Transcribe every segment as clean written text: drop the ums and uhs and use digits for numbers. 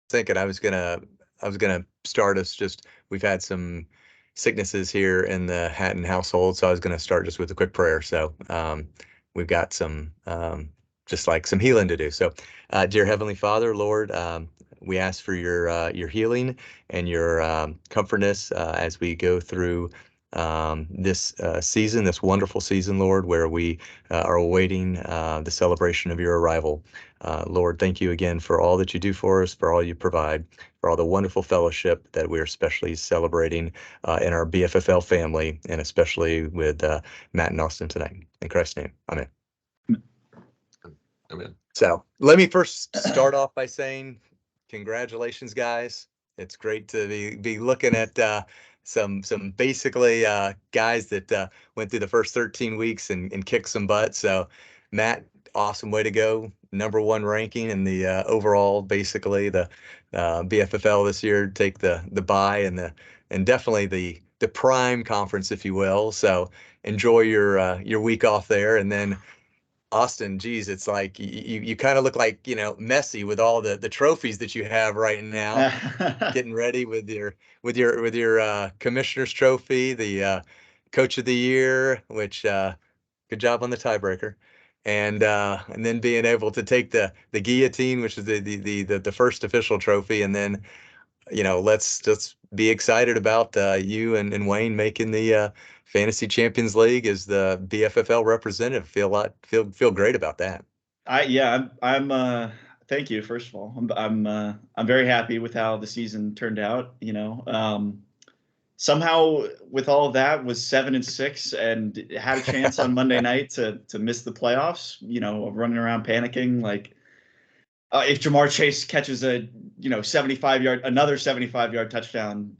thinking I was gonna start us just we've had some sicknesses here in the Hatton household, so I was gonna start just with a quick prayer. So we've got some just like some healing to do. So dear Heavenly Father, Lord, we ask for your healing and your comfortness as we go through this season, this wonderful season, Lord, where we are awaiting the celebration of your arrival. Lord, thank you again for all that you do for us, for all you provide, for all the wonderful fellowship that we're especially celebrating in our BFFL family, and especially with Matt and Austin tonight. In Christ's name, amen. Amen. So let me first start off by saying congratulations, guys. It's great to be looking at some basically guys that went through the first 13 weeks and kicked some butt. So Matt, awesome way to go. #1 ranking in the overall, basically the BFFL this year. Take the bye and definitely the prime conference, if you will. So enjoy your week off there, and then Austin, geez, it's like you kind of look like, Messi with all the trophies that you have right now, getting ready with your commissioner's trophy, the coach of the year, which good job on the tiebreaker. And then being able to take the guillotine, which is the first official trophy, and then let's just be excited about you and Wayne making the Fantasy Champions League as the BFFL representative. Feel great about that. Thank you. First of all, I'm very happy with how the season turned out. Somehow with all of that was 7-6 and had a chance on Monday night to miss the playoffs. Running around panicking like. If Jamar Chase catches a another 75-yard touchdown,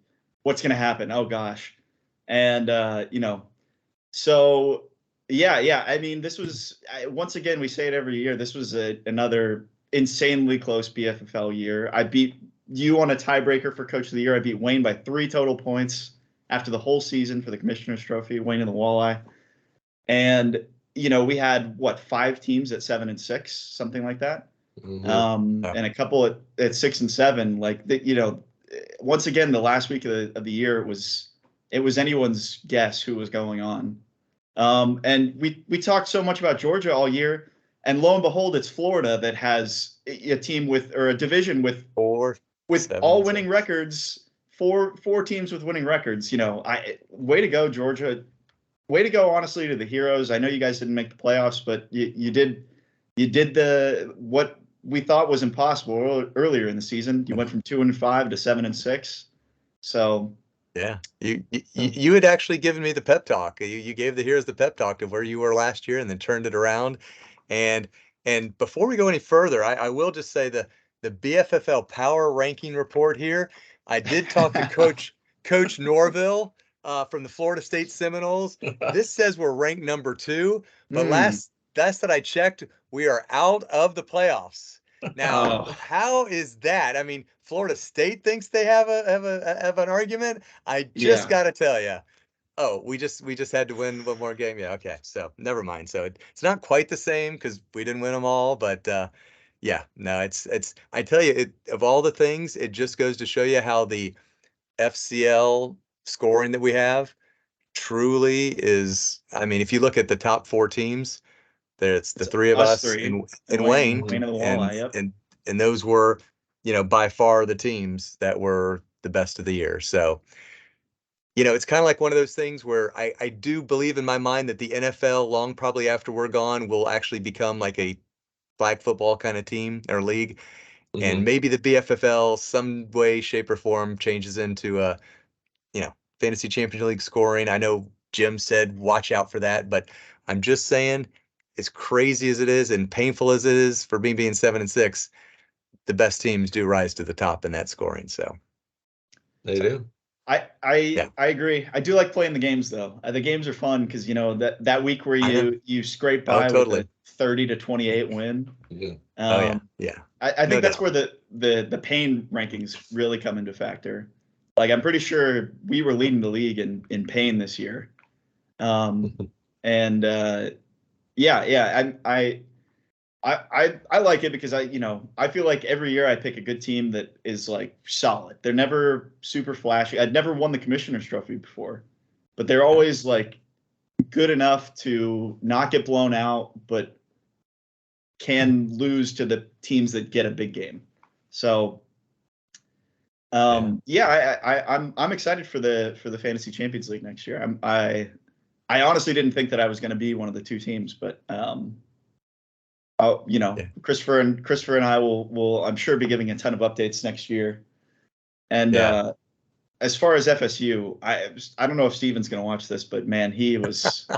what's going to happen? Oh gosh. And so yeah. I mean, this was once again, we say it every year. This was another insanely close BFFL year. I beat you on a tiebreaker for Coach of the Year. I beat Wayne by 3 total points after the whole season for the Commissioner's Trophy. Wayne and the Walleye, and we had 5 teams at 7-6, something like that. Mm-hmm. And a couple at 6 and 7. Like once again, the last week of the year it was anyone's guess who was going on. And we talked so much about Georgia all year, and lo and behold, it's Florida that has a team or a division with all winning records. Four teams with winning records. Way to go, Georgia. Way to go, honestly, to the Heroes. I know you guys didn't make the playoffs, but you did what we thought was impossible earlier in the season. You went from 2-5 to 7-6. So yeah, you had actually given me the pep talk. You gave the Heroes the pep talk of where you were last year, and then turned it around. And before we go any further, I will just say the BFFL power ranking report here. I did talk to Coach Norville from the Florida State Seminoles. This says we're ranked #2, but last that I checked, we are out of the playoffs. Now, how is that? I mean, Florida State thinks they have an argument. I just got to tell you. Oh, we just had to win one more game. Yeah, okay. So never mind. So it's not quite the same because we didn't win them all, but yeah, no, it's I tell you, of all the things, it just goes to show you how the FCL scoring that we have truly is. I mean, if you look at the top 4 teams, it's the 3 of us and Wayne, and the Walleye, yep. and those were, by far the teams that were the best of the year. So, it's kind of like one of those things where I do believe in my mind that the NFL, long probably after we're gone, will actually become like a flag football kind of team or league. Mm-hmm. And maybe the BFFL some way, shape, or form changes into a, fantasy championship league scoring. I know Jim said watch out for that, but I'm just saying, as crazy as it is and painful as it is for me being 7-6, the best teams do rise to the top in that scoring. So they do. I agree. I do like playing the games though. The games are fun because that week where you scrape by with a 30-28 win. Yeah. Yeah. I think that's where the pain rankings really come into factor. Like I'm pretty sure we were leading the league in pain this year. And I I like it because I feel like every year I pick a good team that is like solid. They're never super flashy. I'd never won the commissioner's trophy before, but they're always like good enough to not get blown out, but can lose to the teams that get a big game. So I'm excited for the Fantasy Champions League next year. I honestly didn't think that I was going to be one of the two teams, but Christopher and I will I'm sure be giving a ton of updates next year. And as far as FSU, I don't know if Steven's going to watch this, but man, he was.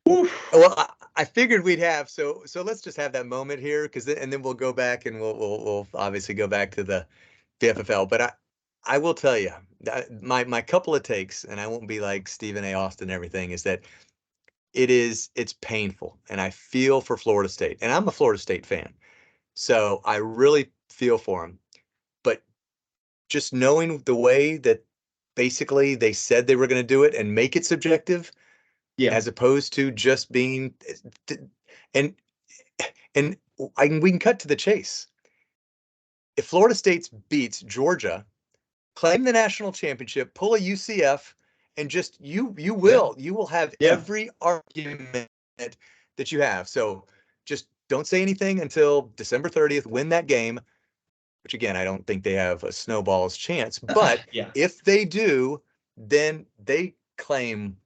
Well, I figured we'd have so let's just have that moment here and then we'll go back and we'll obviously go back to the FFL. But I will tell you my couple of takes, and I won't be like Stephen A. Austin and everything, is that it's painful, and I feel for Florida State, and I'm a Florida State fan, so I really feel for them. But just knowing the way that basically they said they were going to do it and make it subjective, as opposed to just being, and we can cut to the chase. If Florida State beats Georgia, claim the national championship, pull a UCF, and just you will have every argument that you have. So just don't say anything until December 30th, win that game, which again, I don't think they have a snowball's chance, but if they do, then they claim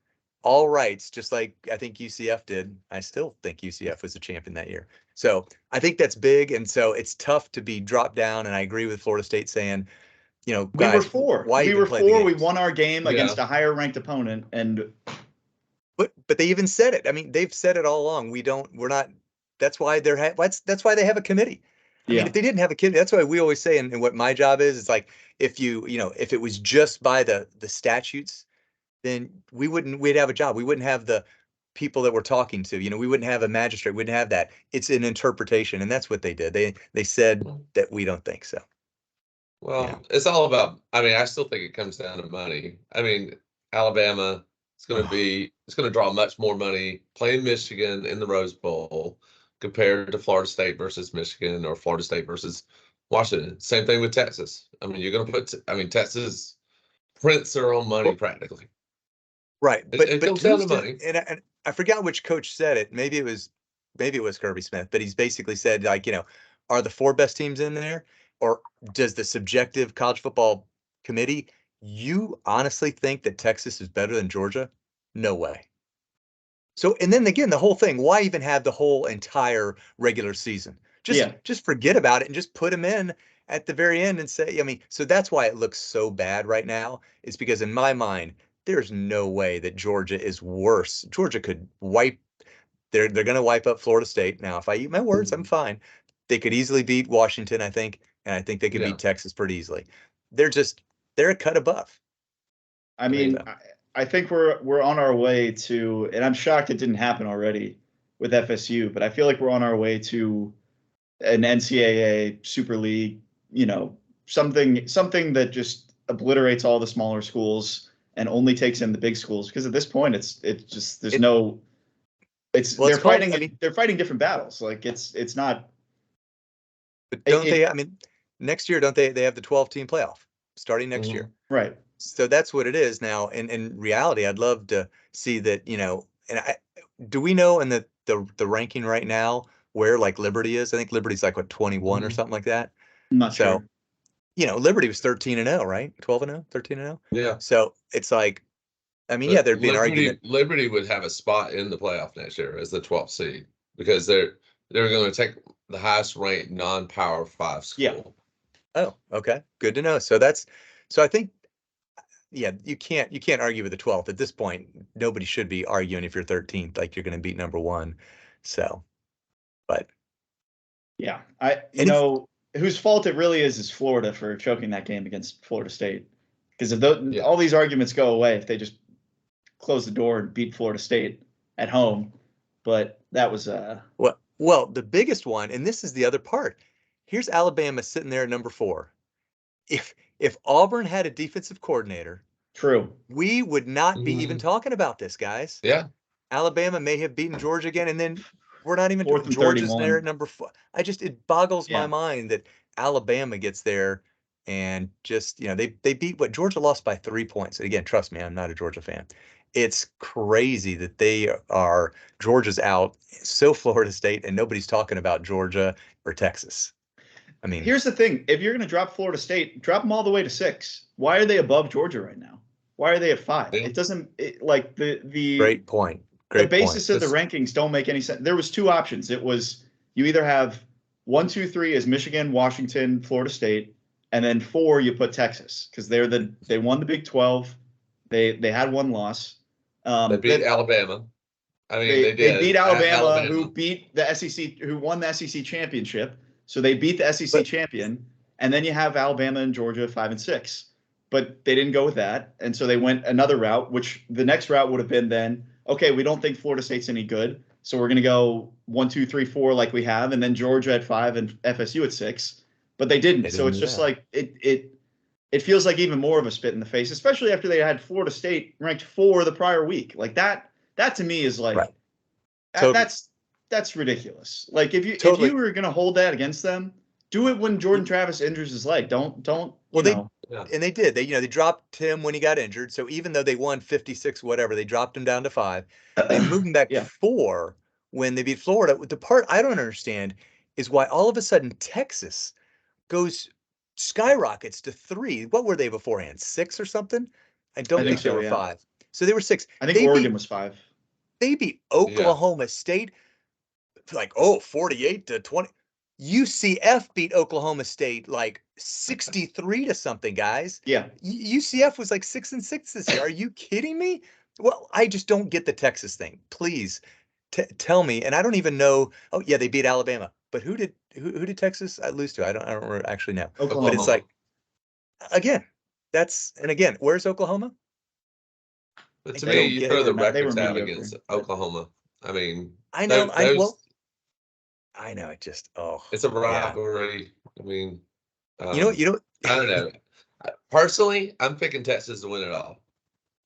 all rights, just like I think UCF did. I still think UCF was the champion that year. So I think that's big. And so it's tough to be dropped down. And I agree with Florida State saying, guys, we were four. We won our game against a higher ranked opponent. But they even said it. I mean, they've said it all along. We're not, that's why that's why they have a committee. I mean, if they didn't have a committee, that's why we always say, and what my job is, it's like, if if it was just by the statutes, then we'd have a job. We wouldn't have the people that we're talking to, we wouldn't have a magistrate, we wouldn't have that. It's an interpretation. And that's what they did. They said that we don't think so. Well, it's all about, I still think it comes down to money. Alabama is going to draw much more money playing Michigan in the Rose Bowl compared to Florida State versus Michigan or Florida State versus Washington. Same thing with Texas. You're going to put, Texas prints their own money practically. Right. But it comes down to money. And I forgot which coach said it. Maybe it was Kirby Smith, but he's basically said, like, are the four best teams in there? Or does the subjective college football committee, you honestly think that Texas is better than Georgia? No way. So, and then again, the whole thing, why even have the whole entire regular season? Just forget about it and just put them in at the very end and say, so that's why it looks so bad right now, is because in my mind, there's no way that Georgia is worse. Georgia could they're going to wipe up Florida State. Now, if I eat my words, I'm fine. They could easily beat Washington, I think, and I think they could beat Texas pretty easily. They're a cut above. I think we're on our way to, and I'm shocked it didn't happen already with FSU, but I feel like we're on our way to an NCAA Super League, something that just obliterates all the smaller schools and only takes in the big schools. Because at this point, they're fighting different battles. Like it's not. But next year, don't they have the 12-team playoff starting next year? Right. So that's what it is now. And in reality, I'd love to see that, do we know in the ranking right now where like Liberty is? I think Liberty's like 21 or something like that. I'm not sure. Liberty was 13-0, right? 12-0, 13-0. Yeah. So it's like, there'd be an argument. Liberty would have a spot in the playoff next year as the 12th seed because they're going to take the highest ranked non-Power 5 school. Yeah. Oh, okay. Good to know. So I think, you can't argue with the 12th at this point. Nobody should be arguing if you're 13th, like you're going to beat number 1. So, but yeah, whose fault it really is Florida for choking that game against Florida State. Because if all these arguments go away, if they just close the door and beat Florida State at home, but that was well, the biggest one, and this is the other part. Here's Alabama sitting there at number 4. If Auburn had a defensive coordinator, true, we would not be even talking about this, guys. Yeah. Alabama may have beaten Georgia again, and then We're not even 4th and Georgia's 31. there at number 4. It boggles my Yeah. mind that Alabama gets there and just, they beat what Georgia lost by 3 points. And again, trust me, I'm not a Georgia fan. It's crazy that Georgia's out, so Florida State, and nobody's talking about Georgia or Texas. I mean, here's the thing: if you're going to drop Florida State, drop them all the way to 6. Why are they above Georgia right now? Why are they at 5? Yeah. It doesn't like the great point. the Great basis point. of the rankings don't make any sense. There was 2 options. It was you either have 1, 2, 3 as Michigan, Washington, Florida State, and then 4 you put Texas because they won the Big 12. They had 1 loss. They beat Alabama. I mean, they did. beat Alabama, who beat the SEC, who won the SEC championship. So they beat the SEC champion, and then you have Alabama and Georgia 5 and 6. But they didn't go with that, and so they went another route. Which the next route would have been then, okay, we don't think Florida State's any good, so we're going to go 1, 2, 3, 4 like we have, and then Georgia at 5 and FSU at 6. But they didn't. So it's just like it feels like even more of a spit in the face, especially after they had Florida State ranked 4 the prior week. Like that to me is like right. Totally. That's ridiculous. Like if you were going to hold that against them, do it when Jordan Travis injures his leg. Don't. And they did. They dropped him when he got injured. So even though they won 56, whatever, they dropped him down to 5. They moved him back to 4 when they beat Florida. The part I don't understand is why all of a sudden Texas skyrockets to 3. What were they beforehand? 6 or something? I don't think they were 5. So they were 6. I think Oregon was 5. They beat Oklahoma State like 48 to 20. UCF beat Oklahoma State like 63 to something, guys. Yeah. UCF was like 6 and 6 this year. Are you kidding me? Well, I just don't get the Texas thing. Please tell me. And I don't even know. Oh yeah, they beat Alabama. But who did Texas lose to? I don't actually know. Oklahoma. But it's like, again, where's Oklahoma? But to me, you throw the records out against Oklahoma. I mean, I know. I know. It just it's a rivalry. Yeah. I mean, you know. I don't know. Personally, I'm picking Texas to win it all.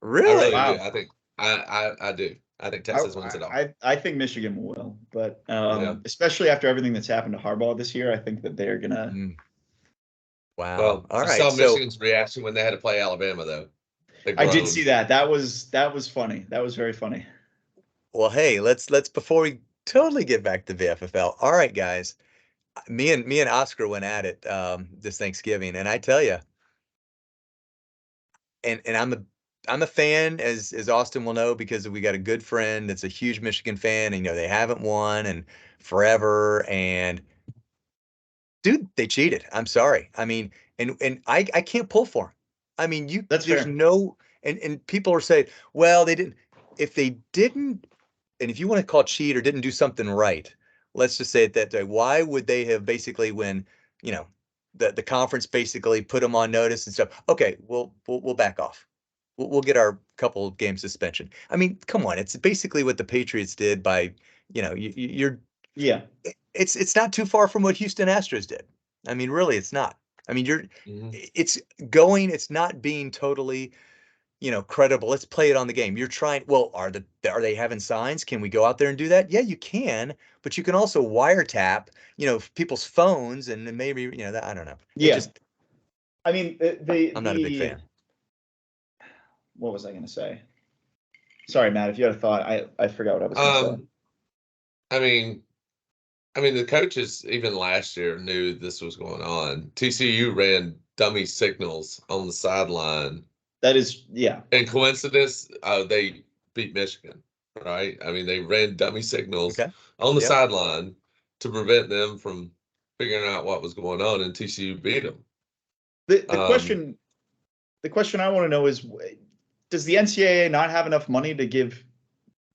Really? I really do. I think I do. I think Texas wins it all. I think Michigan will, but especially after everything that's happened to Harbaugh this year, I think that they're gonna. Wow. Well, all right. I saw Michigan's reaction when they had to play Alabama, though. I did see that. That was funny. That was very funny. Well, hey, let's before we totally get back to VFFL. All right, guys. Me and Oscar went at it this Thanksgiving, and I tell you, and I'm a fan, as Austin will know, because we got a good friend that's a huge Michigan fan, and they haven't won and forever, and dude, they cheated. I'm sorry. I mean, and I can't pull for them. I mean, That's there's fair. no, and people are saying, well, they didn't. If they didn't, and if you want to call cheat or didn't do something right, let's just say it that way. Why would they have basically, when the conference basically put them on notice and stuff? Okay, we'll back off. We'll get our couple game suspension. I mean, come on, it's basically what the Patriots did by you're. Yeah. It's not too far from what Houston Astros did. I mean, really, it's not. I mean, it's not being totally, credible. Let's play it on the game. You're trying, well, are they having signs? Can we go out there and do that? Yeah, you can, but you can also wiretap, people's phones and maybe, that, I don't know. Yeah. I mean, I'm not a big fan. What was I going to say? Sorry, Matt, if you had a thought, I forgot what I was going to say. I mean, the coaches even last year knew this was going on. TCU ran dummy signals on the sideline. That is, yeah. And coincidence, they beat Michigan, right? I mean, they ran dummy signals on the sideline to prevent them from figuring out what was going on, and TCU beat them. The question I want to know is, does the NCAA not have enough money to give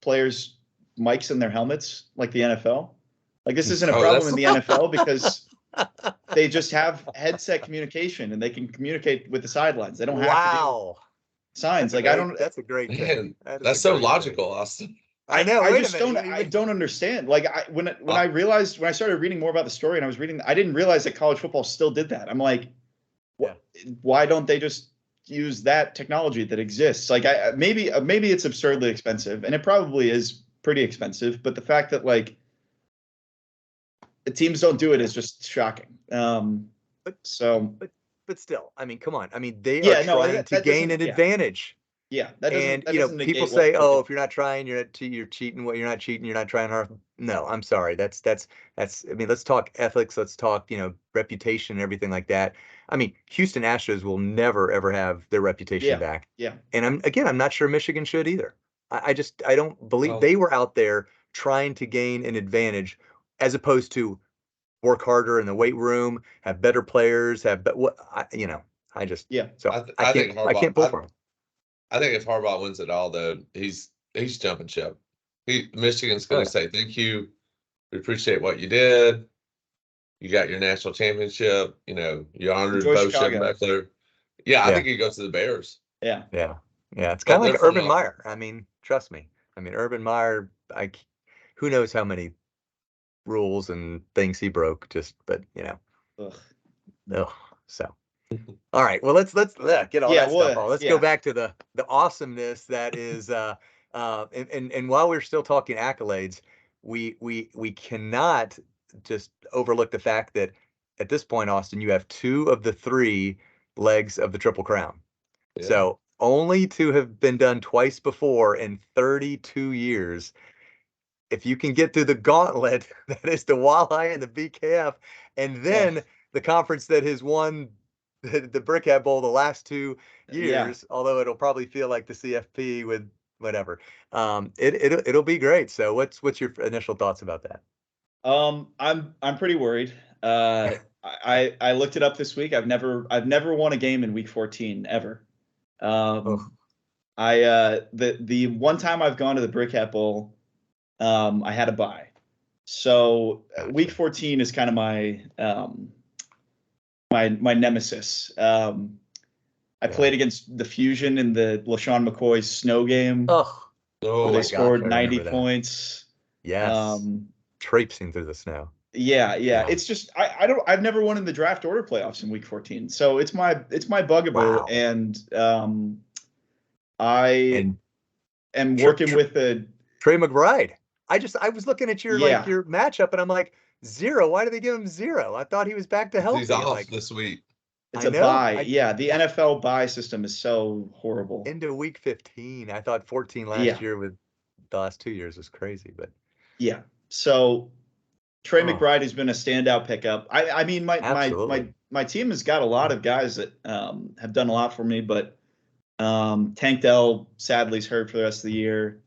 players mics in their helmets like the NFL? Like, this isn't a problem in the NFL because they just have headset communication and they can communicate with the sidelines. They don't have to do signs. That's a great man. That's so logical, Austin. I know. I don't understand. Like, when I started reading more about the story and I didn't realize that college football still did that. I'm like, why don't they just use that technology that exists? Like, maybe it's absurdly expensive, and it probably is pretty expensive. But the fact that, like, the teams don't do it is just shocking. So But still, I mean, come on. I mean, they are yeah, no, trying to that gain doesn't. an Yeah, advantage. yeah, that And, doesn't people negate say, what "Oh, they're if you're not trying, you're cheating. What you're not cheating, you're not trying hard." No, I'm sorry. That's. I mean, let's talk ethics. Let's talk, reputation and everything like that. I mean, Houston Astros will never ever have their reputation Yeah, back. yeah, And I'm not sure Michigan should either. I don't believe Well, they were out there trying to gain an advantage, as opposed to work harder in the weight room, have better players, have but what I just yeah. so I think I Harbaugh. can't pull for him. I think if Harbaugh wins it all, though, he's jumping ship. Michigan's Oh, going yeah. to say thank you. We appreciate what you did. You got your national championship. You honored Enjoy Bo Chicago. Schembechler. Yeah, I Yeah. think he goes to the Bears. Yeah, Yeah. Yeah. It's kind But of they're like from Urban the Meyer. I mean, trust me. I mean, Urban Meyer, who knows how many rules and things he broke, but ugh. ugh. So, all right. Well, let's get all Yeah, that stuff well, off. Let's go yeah, back to the awesomeness that is and while we're still talking accolades, we cannot just overlook the fact that at this point, Austin, you have two of the three legs of the Triple Crown. yeah. So only to have been done twice before in 32 years. If you can get through the gauntlet, that is the Walleye and the BKF, and ugh. then the conference that has won the Brickhead Bowl the last 2 Yeah. years, although it'll probably feel like the CFP with whatever. It'll be great. So what's your initial thoughts about that? I'm pretty worried. I looked it up this week. I've never won a game in week 14 ever. Ugh. The one time I've gone to the Brickhead Bowl, I had a bye. So week Gotcha. 14 is kind of my nemesis. I Yeah. played against the Fusion in the LaShawn McCoy's snow game Oh, where Oh, they my gosh, scored I 90 remember that. points. Yes. Um, Traipsing through the snow. Yeah. Yeah. It's just I've never won in the draft order playoffs in week 14. So it's my bugaboo. Wow. And I And am Tr working Tr with a Trey McBride. I was looking at your yeah. your matchup and I'm like, 0. Why do they give him 0? I thought he was back to he's healthy. off this week. It's I a know. bye. Yeah, the NFL bye system is so horrible. Into week 15. I thought 14 last Yeah. year with the last 2 years was crazy, but Yeah. So Trey oh, McBride has been a standout pickup. I mean absolutely. my team has got a lot of guys that have done a lot for me, but Tank Dell sadly is hurt for the rest of the year.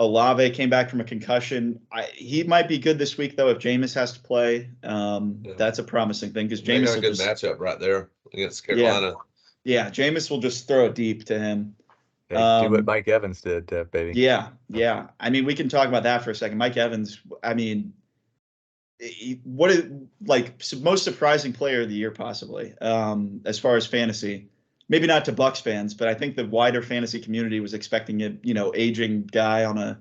Olave came back from a concussion. He might be good this week though if Jameis has to play. Yeah. That's a promising thing because They got Jameis a will good just matchup right there against yeah Carolina. yeah Jameis will just throw it deep to him. Hey, do what Mike Evans did, baby. Yeah. I mean, we can talk about that for a second. Mike Evans. I mean, what is like most surprising player of the year possibly as far as fantasy. Maybe not to Bucks fans, but I think the wider fantasy community was expecting a aging guy on a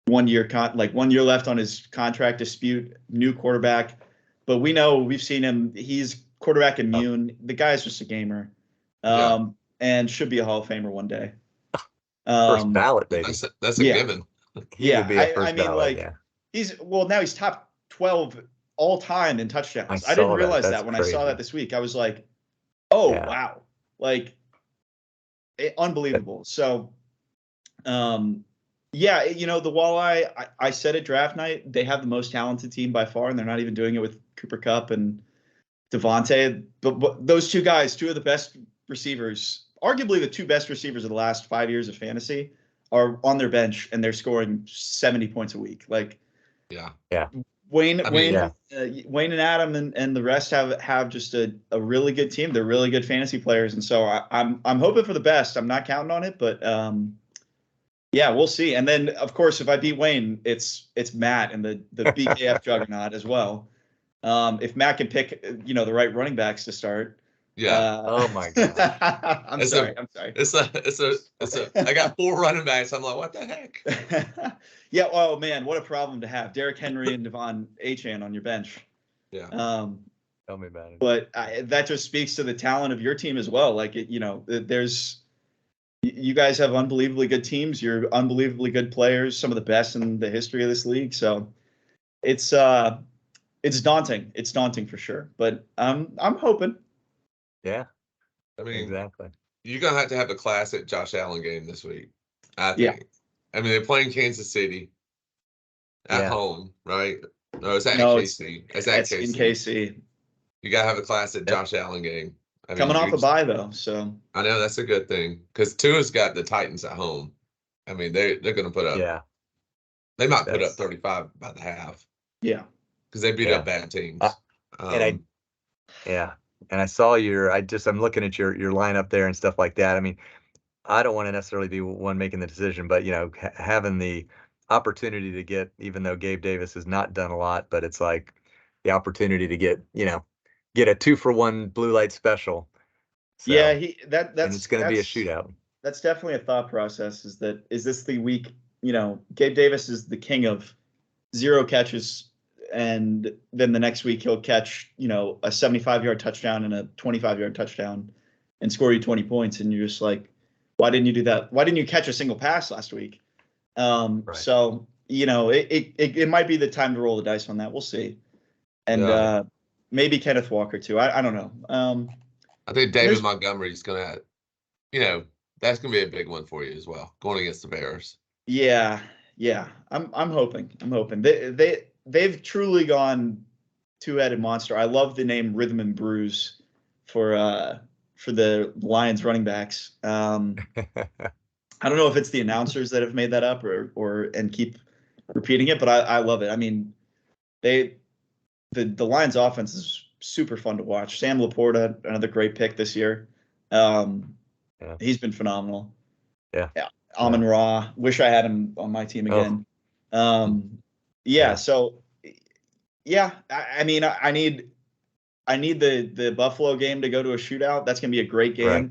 1 year 1 year left on his contract dispute, new quarterback. But we've seen him. He's quarterback immune. The guy's just a gamer, Yeah. and should be a Hall of Famer one day. First ballot, baby. That's a Yeah. given. He will be a I first mean, ballot. like Yeah. now he's top 12 all time in touchdowns. I didn't saw that. realize That's that when I saw crazy. that this week. I was like, oh Yeah. wow, like unbelievable. So, yeah, the Walleye. I said at draft night they have the most talented team by far, and they're not even doing it with Cooper Kupp and Devontae. But those two guys, two of the best receivers, arguably the two best receivers of the last 5 years of fantasy, are on their bench and they're scoring 70 points a week. Like, Yeah. Wayne, I mean, Wayne and Adam and the rest have just a really good team. They're really good fantasy players, and so I'm hoping for the best. I'm not counting on it, but yeah, we'll see. And then of course, if I beat Wayne, it's Matt and the BKF juggernaut as well. If Matt can pick the right running backs to start. Yeah. Oh my God. I'm sorry. I got 4 running backs. I'm like, what the heck? Yeah. Oh man, what a problem to have. Derrick Henry and Devon Achane on your bench. Yeah. Tell me about it. But that just speaks to the talent of your team as well. Like you guys have unbelievably good teams. You're unbelievably good players, some of the best in the history of this league. So it's daunting. It's daunting for sure. But I'm hoping. Yeah, I mean, exactly. you're gonna have to have a classic Josh Allen game this week, I Yeah. think. I mean, they're playing Kansas City at Yeah. home, right? No, it's at No, KC. It's at it's in KC. KC. You gotta have a classic Yep. Josh Allen game. I Coming mean, off a bye though, so I know that's a good thing because Tua's got the Titans at home. I mean, they're gonna put up. Yeah, They might put up that's 35 by the half yeah. because they beat Yeah. up bad teams. and I yeah, and I saw I'm looking at your lineup there and stuff like that. I mean, I don't want to necessarily be one making the decision, but having the opportunity to get, even though Gabe Davis has not done a lot, but it's like the opportunity to get a 2-for-1 blue light special. Yeah, So, and it's going to be a shootout. That's definitely a thought process. Is this the week? Gabe Davis is the king of 0 catches, and then the next week he'll catch a 75-yard touchdown and a 25-yard touchdown, and score you 20 points, and you're just like, why didn't you do that? Why didn't you catch a single pass last week? Right. So it might be the time to roll the dice on that. We'll see, and maybe Kenneth Walker too. I don't know. I think David Montgomery's gonna, that's gonna be a big one for you as well, going against the Bears. Yeah. I'm hoping. They've truly gone two-headed monster. I love the name Rhythm and Bruise for the Lions running backs. I don't know if it's the announcers that have made that up or keep repeating it, but I love it. I mean, the Lions offense is super fun to watch. Sam Laporta, another great pick this year. He's been phenomenal. Yeah. Amon-Ra, wish I had him on my team again. So I mean, I need the Buffalo game to go to a shootout. That's gonna be a great game. Right.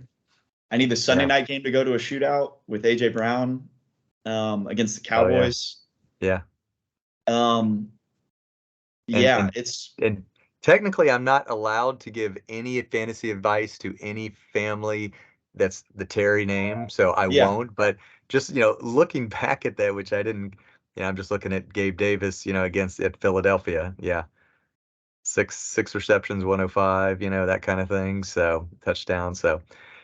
I need the Sunday night game to go to a shootout with AJ Brown against the Cowboys. And technically I'm not allowed to give any fantasy advice to any family that's the Terry name, so I won't. But just looking back at that, which I didn't, I'm just looking at Gabe Davis, at Philadelphia. Yeah. Six receptions, 105, that kind of thing. So touchdown. So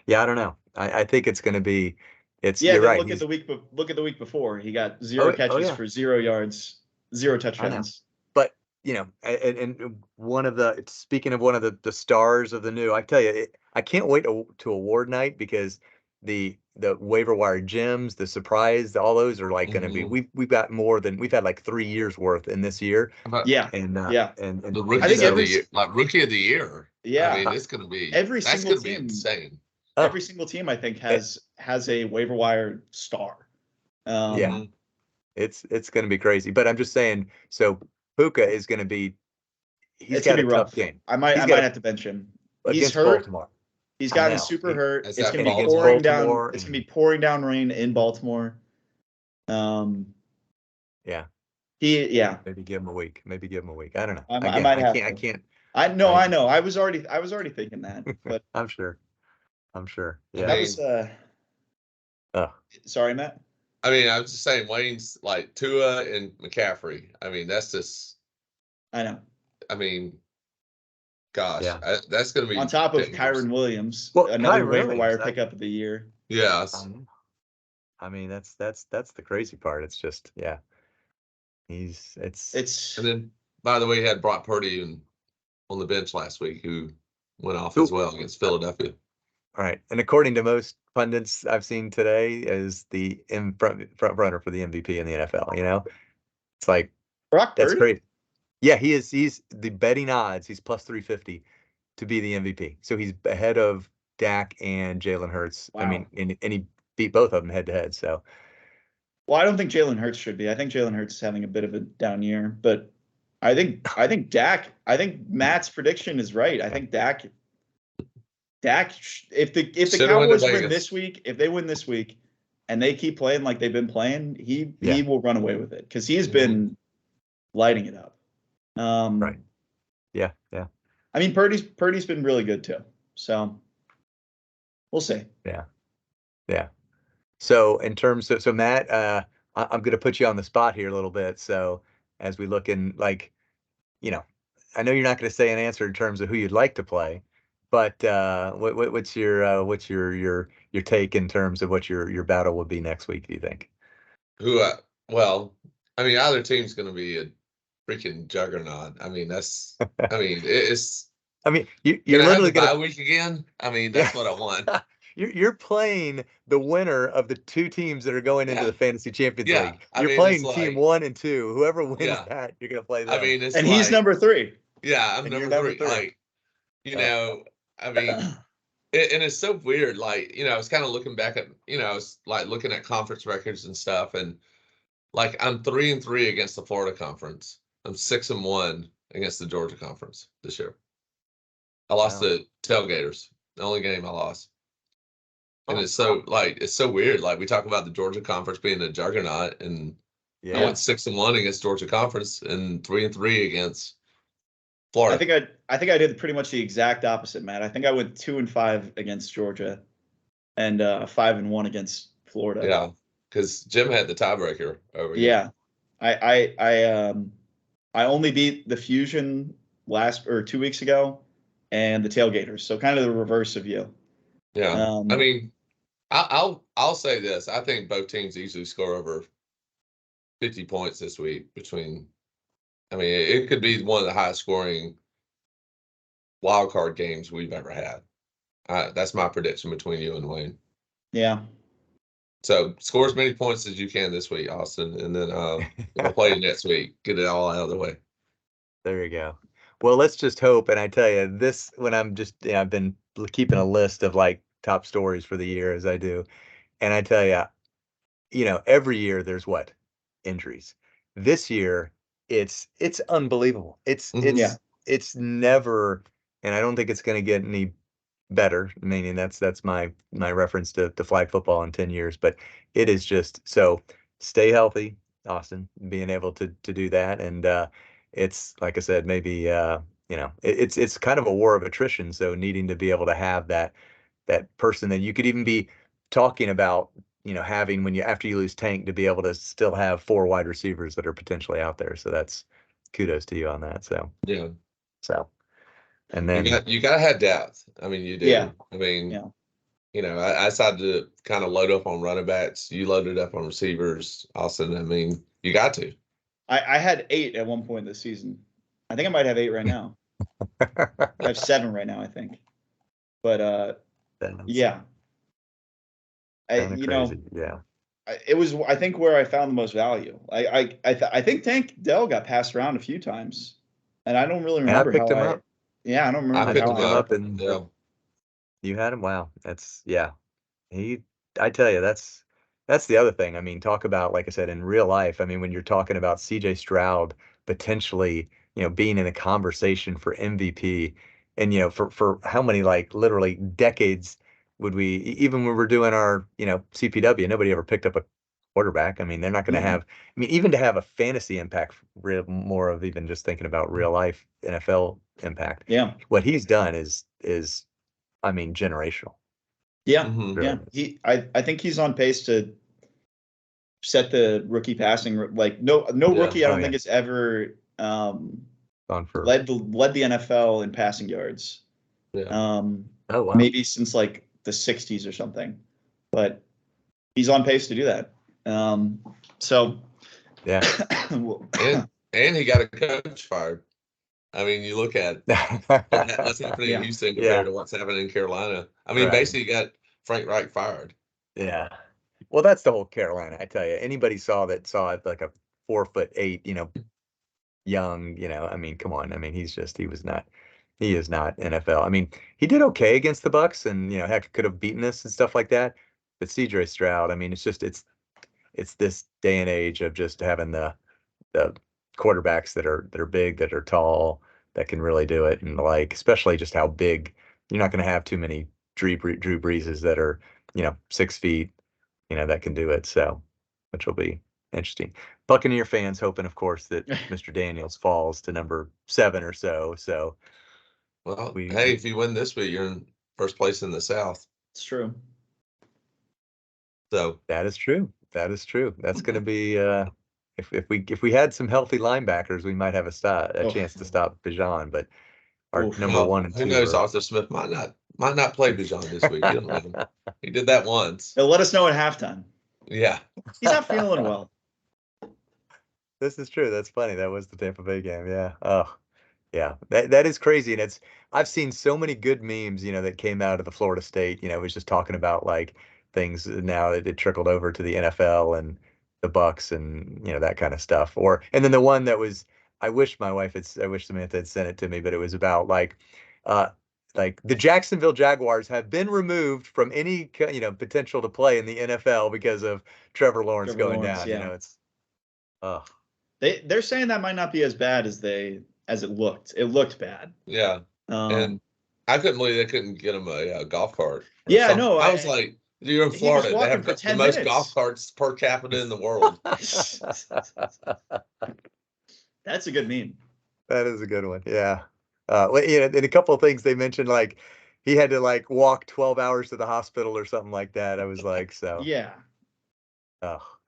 I don't know. I think it's going to be. You're right. Look at the week before. He got 0 catches for 0 yards, 0 touchdowns. But and speaking of one of the stars of the new, I tell you, I can't wait to award night because the waiver wire gems, the surprise, all those are like going to be. We've got we've had like 3 years worth in this year. And the rookies of the year, like rookie of the year. Yeah, I mean, it's going to be that's going to be insane. Every single team, I think, has a waiver wire star. It's going to be crazy. But I'm just saying. So Puka is going to be. He's got a tough game. I might have to bench him. He's hurt. Baltimore. He's gotten super hurt. It's going to be pouring down. It's going to be pouring down rain in Baltimore. Maybe give him a week. I don't know. I can't. I know. I was already thinking that, but I'm sure. Yeah. That was sorry, Matt. I mean, I was just saying Wayne's like Tua and McCaffrey. I mean, that's just. I know. I mean, gosh, that's going to be on top of Kyron Williams, another waiver wire pickup of the year. Yes. I mean, that's the crazy part. It's just, it's. And then, by the way, he had Brock Purdy on the bench last week, who went off as well against Philadelphia. All right, and according to most pundits I've seen today, is the front runner for the MVP in the NFL. It's like Brock that's Purdy? great. Yeah, he is. He's the betting odds. He's plus 350 to be the MVP. So he's ahead of Dak and Jalen Hurts. Wow. I mean, and he beat both of them head to head. So, well, I don't think Jalen Hurts should be. I think Jalen Hurts is having a bit of a down year, but I think Dak. I think Matt's prediction is right. I think Dak. If the Cowboys win this week, if they win this week, and they keep playing like they've been playing, he will run away with it because he's been lighting it up. Right. Yeah. I mean, Purdy's been really good too. So we'll see. Yeah. So in terms of Matt, I'm going to put you on the spot here a little bit. So as we look in, like, I know you're not going to say an answer in terms of who you'd like to play, but what's your take in terms of what your battle would be next week, do you think? Well, I mean, either team's going to be a freaking juggernaut. I mean, it's. I mean, Can you're I have literally the bye going to. week again? I mean, Yeah. that's what I want. You're playing the winner of the two teams that are going into Yeah. the Fantasy Champions Yeah. League. I You're mean, playing it's team like, 1 and 2. Whoever wins Yeah. that, you're going to play I them. mean, it's And he's like, number 3. yeah, I'm And you're number number 3. 3. Like, I mean, and it's so weird. Like, I was kind of looking back at, I was like looking at conference records and stuff, and like I'm 3-3 against the Florida Conference. I'm 6-1 against the Georgia Conference this year. I lost Wow. the Tailgaters, the only game I lost. And Huh. it's so weird. Like we talk about the Georgia Conference being a juggernaut, and I Yeah. went 6-1 against Georgia Conference and 3-3 against I Florida. think I did pretty much the exact opposite, Matt. I think I went 2-5 against Georgia, and 5-1 against Florida. Yeah, because Jim had the tiebreaker over you. Yeah, I only beat the Fusion 2 weeks ago, and the Tailgaters. So kind of the reverse of you. Yeah, I mean, I'll say this. I think both teams easily score over 50 points this week. I mean, it could be one of the highest scoring wild card games we've ever had. That's my prediction between you and Wayne. Yeah. So score as many points as you can this week, Austin, and then we'll play next week. Get it all out of the way. There you go. Well, let's just hope. And I tell you, when I'm just, I've been keeping a list of like top stories for the year as I do. And I tell you, every year there's injuries. This year, it's unbelievable. Mhm. It's never, and I don't think it's going to get any better. Meaning that's my reference to flag football in 10 years. But it is just so stay healthy, Austin, being able to do that. And it's like I said, maybe it's kind of a war of attrition. So needing to be able to have that person that you could even be talking about, having after you lose Tank, to be able to still have 4 wide receivers that are potentially out there. So that's kudos to you on that. So Yeah, and then you gotta have depth. I mean, you do. Yeah. I mean, Yeah. I decided to kind of load up on running backs. You loaded up on receivers, Austin. I mean, you got to. I had 8 at one point this season. I think I might have 8 right now. I have 7 right now, I think. But yeah. Kind of crazy. Yeah. It was, I think, where I found the most value. I think Tank Dell got passed around a few times, and I don't really And I remember picked how him up. Yeah, I don't I remember picked how him I up, got and him. You had him. Wow. I tell you, that's the other thing. I mean, talk about, like I said, in real life. I mean, when you're talking about CJ Stroud potentially, being in a conversation for MVP, and for how many, like, literally decades would we, even when we're doing our, CPW, nobody ever picked up a quarterback. I mean, they're not going to Mhm. have, I mean, even to have a fantasy impact, more of even just thinking about real life NFL impact. Yeah. What he's done is, I mean, generational. Yeah. Mhm. Really Yeah. is. I think he's on pace to set the rookie passing, like no Yeah. rookie I don't Oh, think yeah. has ever Gone for. led the NFL in passing yards. Yeah. Oh, wow. Maybe since like the 60s or something. But he's on pace to do that. So Yeah. And he got a coach fired. I mean, you look at what's happening in Yeah. Houston Yeah. compared to what's happening in Carolina. I mean, Right. basically, you got Frank Reich fired. Yeah. Well, that's the whole Carolina. I tell you, anybody saw it like a 4'8", young, I mean, come on. I mean, he is not NFL. I mean, he did okay against the Bucks, and heck, could have beaten us and stuff like that. But CJ Stroud, I mean, it's this day and age of just having the quarterbacks that are big, that are tall, that can really do it, and like, especially just how big. You're not going to have too many Drew Breeses that are 6 feet, that can do it. So, which will be interesting. Buccaneer fans hoping, of course, that Mr. Daniels falls to number 7 or so. So Well, we hey, if you win this week, you're in first place in the South. It's true. So that is true. That is true. That's going to be if we had some healthy linebackers, we might have a Oof. chance to stop Bijan. But our Oof. number Well, 1 and who 2 knows? are. Arthur Smith might not play Bijan this week. You don't know. He did that once. They'll let us know at halftime. Yeah. He's not feeling well. This is true. That's funny. That was the Tampa Bay game. Yeah. Oh, yeah. That is crazy. And I've seen so many good memes, that came out of the Florida State. It was just talking about like things now that it trickled over to the NFL and the Bucks and that kind of stuff. And then the one that was, I wish Samantha had sent it to me, but it was about uh, like the Jacksonville Jaguars have been removed from any potential to play in the NFL because of Trevor Lawrence going down. Yeah. It's oh. They're saying that might not be as bad as it looked. It looked bad. Yeah. And I couldn't believe they couldn't get him a golf cart. Yeah, no. I was like, you're in Florida. They have the most golf carts per capita in the world. That's a good meme. That is a good one. Yeah. And a couple of things they mentioned, like he had to like walk 12 hours to the hospital or something like that. I was like, so yeah.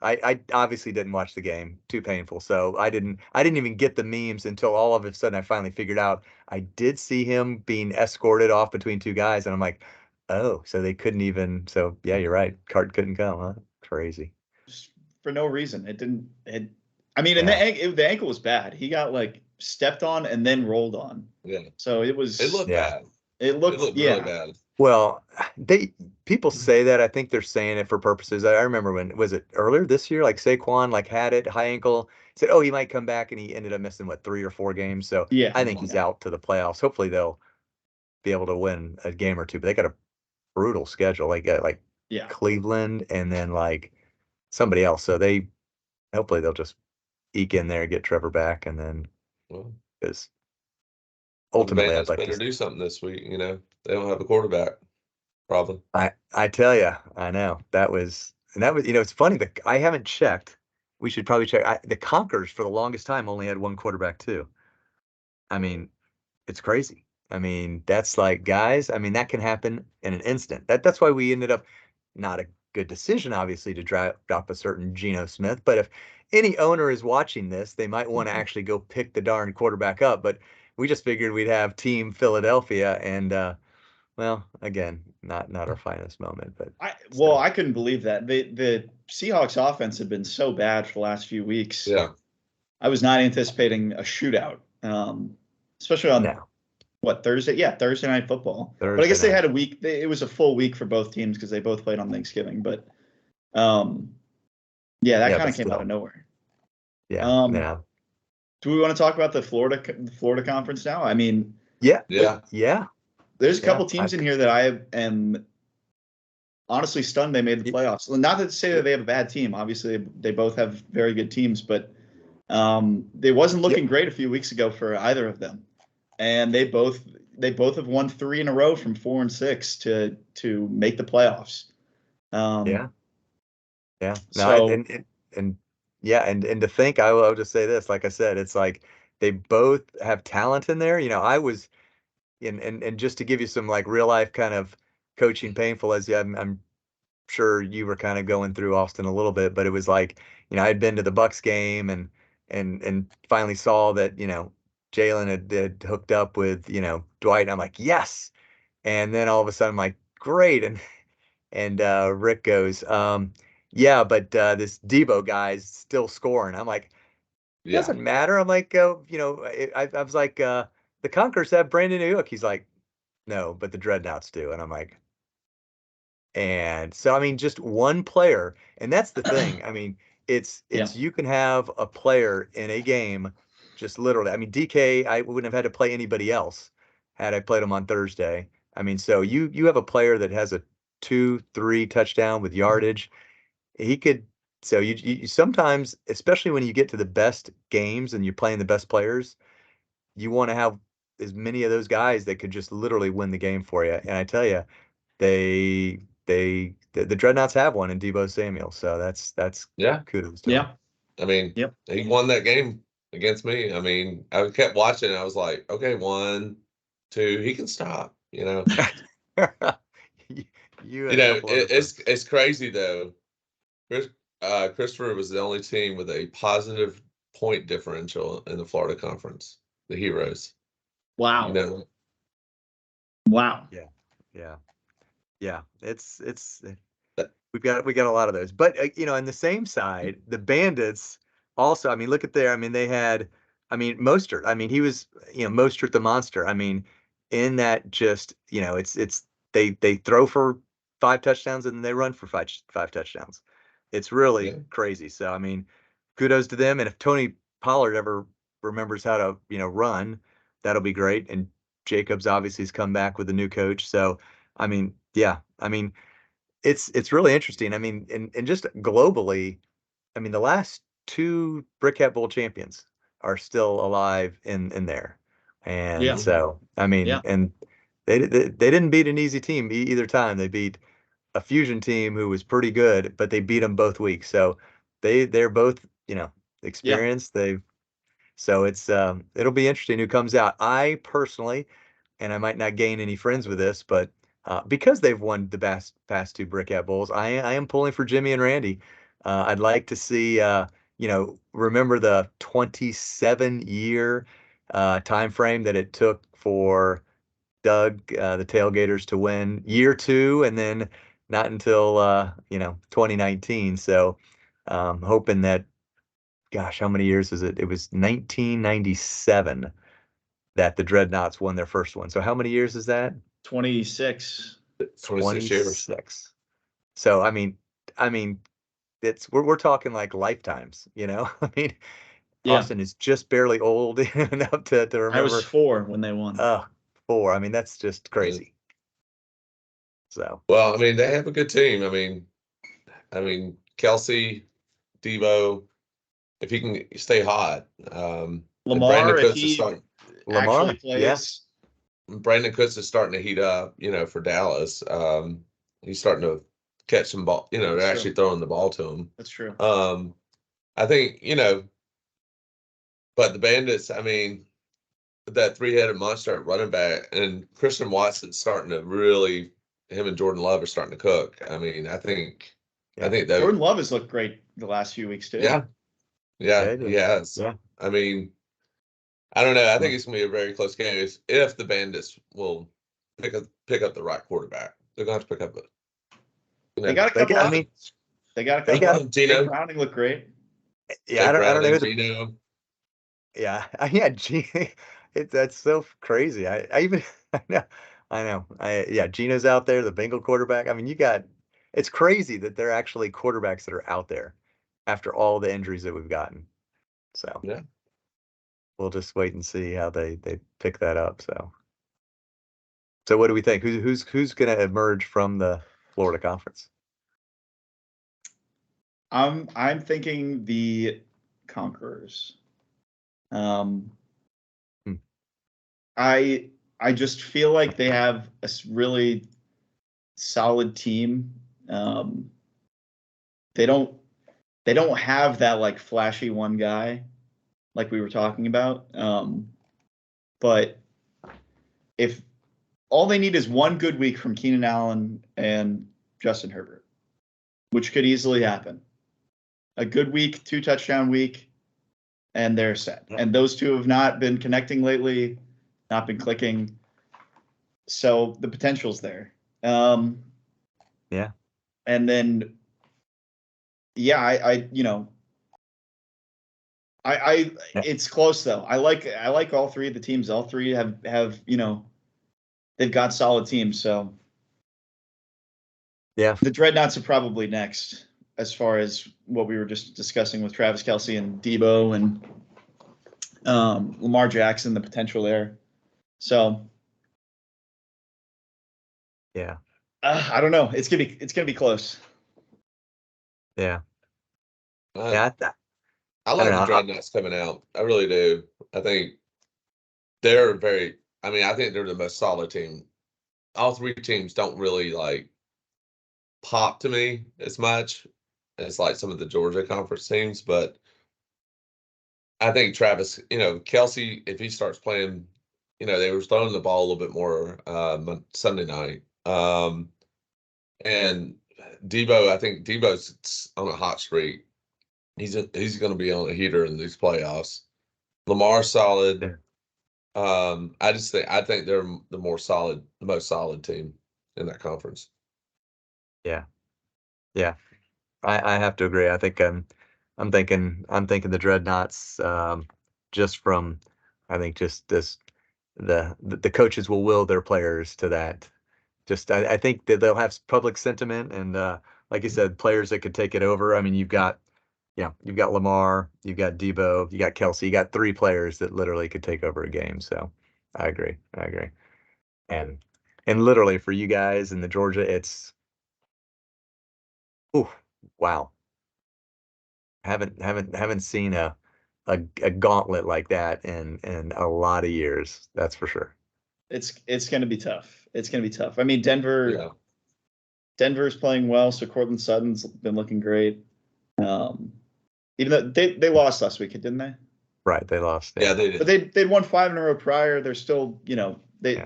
I obviously didn't watch the game. Too painful. So I didn't even get the memes until all of a sudden I finally figured out I did see him being escorted off between 2 guys, and I'm like, oh, so they couldn't even. So yeah, you're right. Cart couldn't come, huh? Crazy. Just for no reason. It didn't. I mean, and the ankle was bad. He got like stepped on and then rolled on. Yeah. So it was. It looked bad. It looked really bad. Well, people say that. I think they're saying it for purposes. I remember when was it earlier this year? Like Saquon had it high ankle, said, oh, he might come back, and he ended up missing 3 or 4 games. So yeah, I think he's out to the playoffs. Hopefully they'll be able to win a game or two. But they got a brutal schedule. They got Cleveland and then somebody else. So hopefully they'll just eke in there and get Trevor back, and then because ultimately I'd like to do something this week. They don't have a quarterback, probably. I tell you, I know that was it's funny that I haven't checked. We should probably check. The Conquerors for the longest time only had 1 quarterback too. I mean, it's crazy. I mean, that's guys. I mean, that can happen in an instant. That's why we ended up not a good decision, obviously, to drop a certain Geno Smith. But if any owner is watching this, they might want to actually go pick the darn quarterback up. But we just figured we'd have Team Philadelphia, and well, again, not our finest moment. But I couldn't believe that the Seahawks offense had been so bad for the last few weeks. Yeah, I was not anticipating a shootout, especially on Thursday? Yeah, Thursday Night Football. But I guess they had a week. It was a full week for both teams because they both played on Thanksgiving. But that kind of came out of nowhere. Yeah. Do we want to talk about the Florida Conference now? I mean, yeah. There's a couple teams in here that I am honestly stunned they made the playoffs. Not to say that they have a bad team. Obviously, they both have very good teams, but they wasn't looking great a few weeks ago for either of them. And they both have won 3 in a row from 4 and 6 to make the playoffs. Yeah. No, so, and to think, I will just say this, like I said, it's like they both have talent in there. I was and just to give you some real life kind of coaching painful, as I'm sure you were kind of going through, Austin, a little bit, but it was I'd been to the Bucks game and finally saw that Jalen had hooked up with Dwight, and I'm like, yes. And then all of a sudden I'm like, great. And Rick goes, yeah, but this Debo guy's still scoring. I'm like, it doesn't matter. I'm like, I was like, the Conquerors have Brandon Ayuk. He's like, no, but the Dreadnoughts do. And I'm like, and so, I mean, just one player. And that's the thing. I mean, it's you can have a player in a game, just literally. I mean, DK, I wouldn't have had to play anybody else had I played him on Thursday. I mean, so you have a player that has a 2-3 touchdown with yardage. He could. So you sometimes, especially when you get to the best games and you're playing the best players, you want to have as many of those guys that could just literally win the game for you. And I tell you, the Dreadnoughts have one in Deebo Samuel. So that's kudos to him. I mean, he won that game against me. I mean, I kept watching. I was like, okay, 1, 2, he can stop. It's crazy though. Christopher was the only team with a positive point differential in the Florida Conference, the Heroes. Wow. You know, Wow. Yeah. Yeah. It's That- we got a lot of those. But on the same side, the Bandits also, I mean, look at there. I mean, they had, I mean, Mostert. I mean, he was, Mostert the monster. I mean, in that just, they throw for 5 touchdowns and they run for five touchdowns. It's really yeah, crazy. So, I mean, kudos to them. And if Tony Pollard ever remembers how to, run, that'll be great. And Jacobs obviously has come back with a new coach. So, I mean, yeah, I mean, it's really interesting. I mean, and just globally, I mean, the last two Brick Hat Bowl champions are still alive in there, and Yeah. so I mean, Yeah. and they didn't beat an easy team either time. They beat a Fusion team who was pretty good, but they beat them both weeks. So they're both Yeah. experienced. It'll be interesting who comes out. I personally, and I might not gain any friends with this, but because they've won the past two Brick Hat Bowls, I am pulling for Jimmy and Randy. I'd like to see, remember the 27-year time frame that it took for Doug, the Tailgaters, to win year two, and then not until 2019. So hoping that, gosh, how many years is it? It was 1997 that the Dreadnoughts won their first one. So how many years is that? 26. 26 years. 26. So I mean, we're talking like lifetimes, I mean, Yeah. Austin is just barely old enough to I was remember. 4 when they won. 4. I mean, that's just crazy. So Well, I mean, they have a good team. I mean, Kelsey, Debo, if he can stay hot, and Brandon Lamar, if Cooks is he starting. actually Lamar, yeah, plays, Brandon Cooks is starting to heat up, for Dallas. He's starting to catch some ball. They're That's actually true. throwing the ball to him. That's true. I think, but the Bandits, I mean, that three-headed monster at running back and Christian Watson's starting to really, him and Jordan Love are starting to cook. I mean, I think yeah, that, Jordan Love has looked great the last few weeks too. yeah, yeah, he has. yeah. I mean, I don't know. I think Yeah. it's gonna be a very close game if the Bandits will pick up the right quarterback. They're gonna have to pick up They got a They couple got, I mean, options. They got a they couple got, options. Jake Gino, Browning looked great. yeah, Jake I don't know Browning, who the Gino. Yeah, yeah, gee, that's so crazy. I even I know. Yeah, Gino's out there, the Bengal quarterback. I mean, it's crazy that they're actually quarterbacks that are out there after all the injuries that we've gotten. So Yeah. we'll just wait and see how they pick that up. So what do we think? Who's going to emerge from the Florida Conference? I'm thinking the Conquerors. Um, Hmm. I just feel like they have a really solid team. Um, they don't have that like flashy one guy like we were talking about. But if all they need is one good week from Keenan Allen and Justin Herbert, which could easily happen. A good week, 2-touchdown week, and they're set. Yeah. And those two have not been connecting lately, not been clicking. So the potential's there. Yeah. And then, yeah, I Yeah. it's close though. I like all three of the teams. All three have they've got solid teams. So Yeah. the Dreadnoughts are probably next as far as what we were just discussing with Travis Kelce and Debo and Lamar Jackson, the potential there. So Yeah. I don't know. It's gonna be close. Yeah. I, Yeah. I I don't like the know. Dreadnoughts coming out. I really do. I think they're very. I mean, I think they're the most solid team. All three teams don't really like pop to me as much as like some of the Georgia conference teams, but I think Travis, Kelsey, if he starts playing, they were throwing the ball a little bit more Sunday night. And Debo, I think Debo's on a hot streak. He's going to be on a heater in these playoffs. Lamar's solid. I think they're the most solid team in that conference. Yeah. Yeah. I have to agree. I think I'm thinking the Dreadnoughts, just from, I think just this, the coaches will will their players to that. Just, I think that they'll have public sentiment and, like you said, players that could take it over. I mean, you've got Lamar, you've got Debo, you got Kelsey, you got three players that literally could take over a game. So I agree. I agree. And literally for you guys in the Georgia, it's, ooh, wow. Haven't seen a gauntlet like that in a lot of years. That's for sure. It's going to be tough. It's going to be tough. I mean, Yeah. Denver's playing well, so Cortland Sutton's been looking great. Even though they lost last week, didn't they? Right, they lost. Yeah, they did. But they'd won 5 in a row prior. They're still, they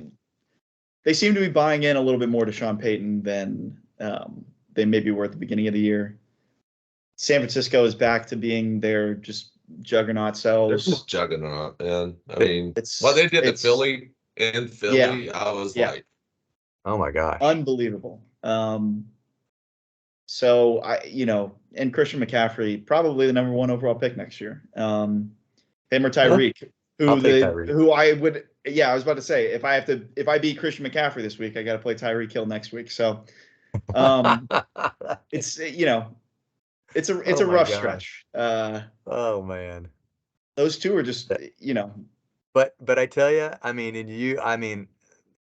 seem to be buying in a little bit more to Sean Payton than they maybe were at the beginning of the year. San Francisco is back to being their just juggernaut They're selves. just juggernaut, man. I It- mean, It's what they did to it's Philly, I was like, Oh my gosh. unbelievable. So and Christian McCaffrey, probably the number 1 overall pick next year. Him or Tyreek, I'll take Tyreek. who I would, I was about to say, if I beat Christian McCaffrey this week, I got to play Tyreek Hill next week. So, it's it's a Oh my rough gosh. stretch. Oh man. Those two are just, But I tell you, I mean,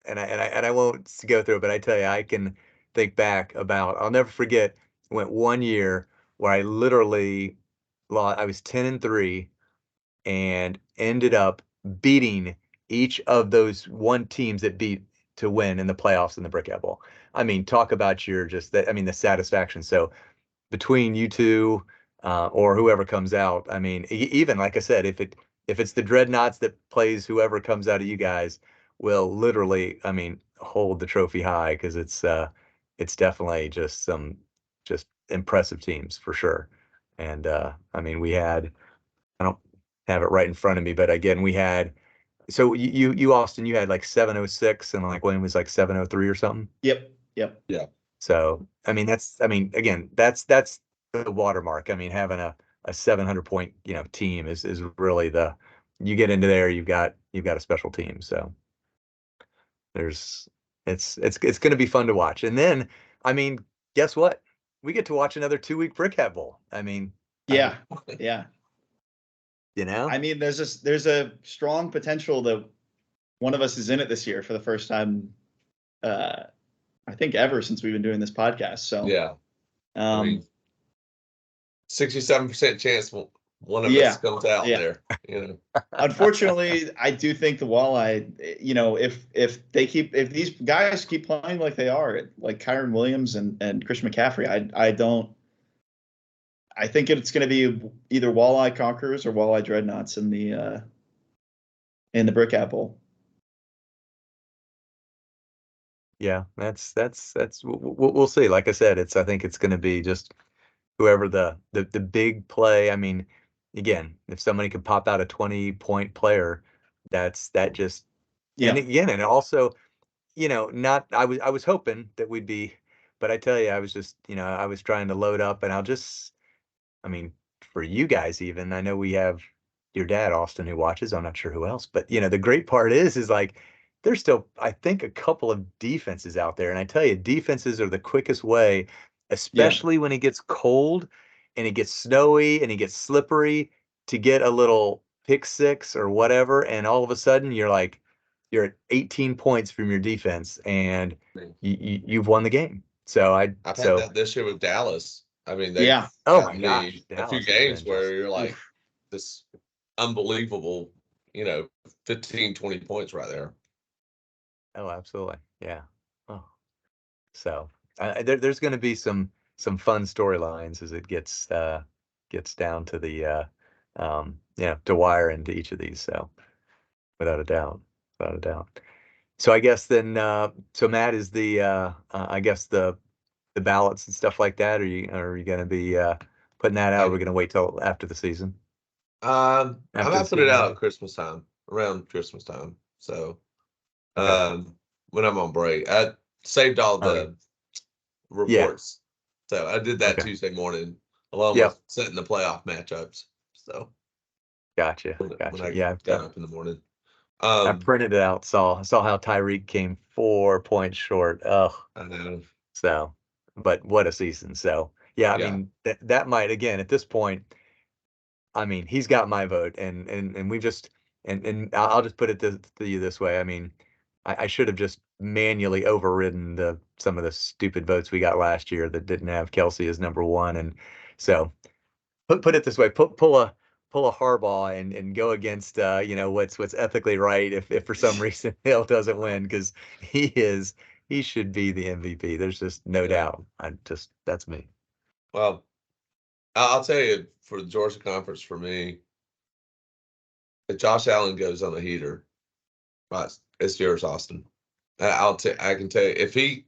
and I won't go through it, but I tell you, I can think back about. I'll never forget. Went 1 year where I literally lost. I was 10-3 and ended up beating each of those one teams that beat to win in the playoffs in the Brick Bowl. I mean, talk about your just that. I mean, the satisfaction. So between you two, or whoever comes out, I mean, even like I said, if it's the Dreadnoughts that plays whoever comes out of you guys, will literally, I mean, hold the trophy high because it's definitely just some just impressive teams for sure. And I mean, we had, I don't have it right in front of me, but again, we had, so you Austin, you had like 706 and like William was like 703 or something. yep. yeah. So I mean, again, that's the watermark. I mean, having a 700 point team is really you get into there, you've got a special team. So there's it's going to be fun to watch. And then I mean, guess what? We get to watch another 2-week Brick Hat Bowl. I mean, Yeah. I mean, there's a strong potential that one of us is in it this year for the first time, I think ever since we've been doing this podcast. So Yeah. I mean, 67% chance one of us comes out there. Unfortunately, I do think the Walleye, if these guys keep playing like they are, like Kyron Williams and Christian McCaffrey, I think it's going to be either Walleye Conquerors or Walleye Dreadnoughts in the Brick Apple. Yeah, that's we'll see. Like I said, I think it's going to be just whoever the big play. I mean, again, if somebody could pop out a 20-point player, that just, and again, and also, not, I was hoping that we'd be, but I tell you, I was just, I was trying to load up, and I mean, for you guys even, I know we have your dad, Austin, who watches. I'm not sure who else, but the great part is like there's still, I think, a couple of defenses out there. And I tell you, defenses are the quickest way, especially when it gets cold and it gets snowy and it gets slippery, to get a little pick six or whatever. And all of a sudden you're at 18 points from your defense and you've won the game. So I've had that this year with Dallas. I mean, oh my gosh, a few games where you're like, this unbelievable, 15, 20 points right there. Oh, absolutely. Yeah. Oh, so there's going to be some fun storylines as it gets down to the to wire into each of these. So without a doubt, without a doubt. So I guess then, so Matt is the I guess the the ballots and stuff like that? Are you going to be putting that out? Or are we going to wait till after the season? I After might the put it season out ends? at Christmas time, around Christmas time. So, Okay. when I'm on break, I saved all Okay. the Yeah. reports. So I did that Okay. Tuesday morning, along Yep. with setting the playoff matchups. So Gotcha. when Gotcha. I Yeah. got up in the morning, I printed it out. Saw how Tyreek came 4 points short. Oh, I know. so, but what a season. So yeah, I Yeah, mean that might again at this point. I mean, he's got my vote, and we just and I'll just put it to you this way. I mean, I should have just manually overridden some of the stupid votes we got last year that didn't have Kelsey as number one, and so put it this way, pull a Harbaugh and go against what's ethically right if for some reason Hill doesn't win because he should be the MVP. There's just no yeah. doubt. That's me. Well, I'll tell you, for the Georgia Conference, for me, if Josh Allen goes on a heater, it's yours, Austin. I can tell you, if he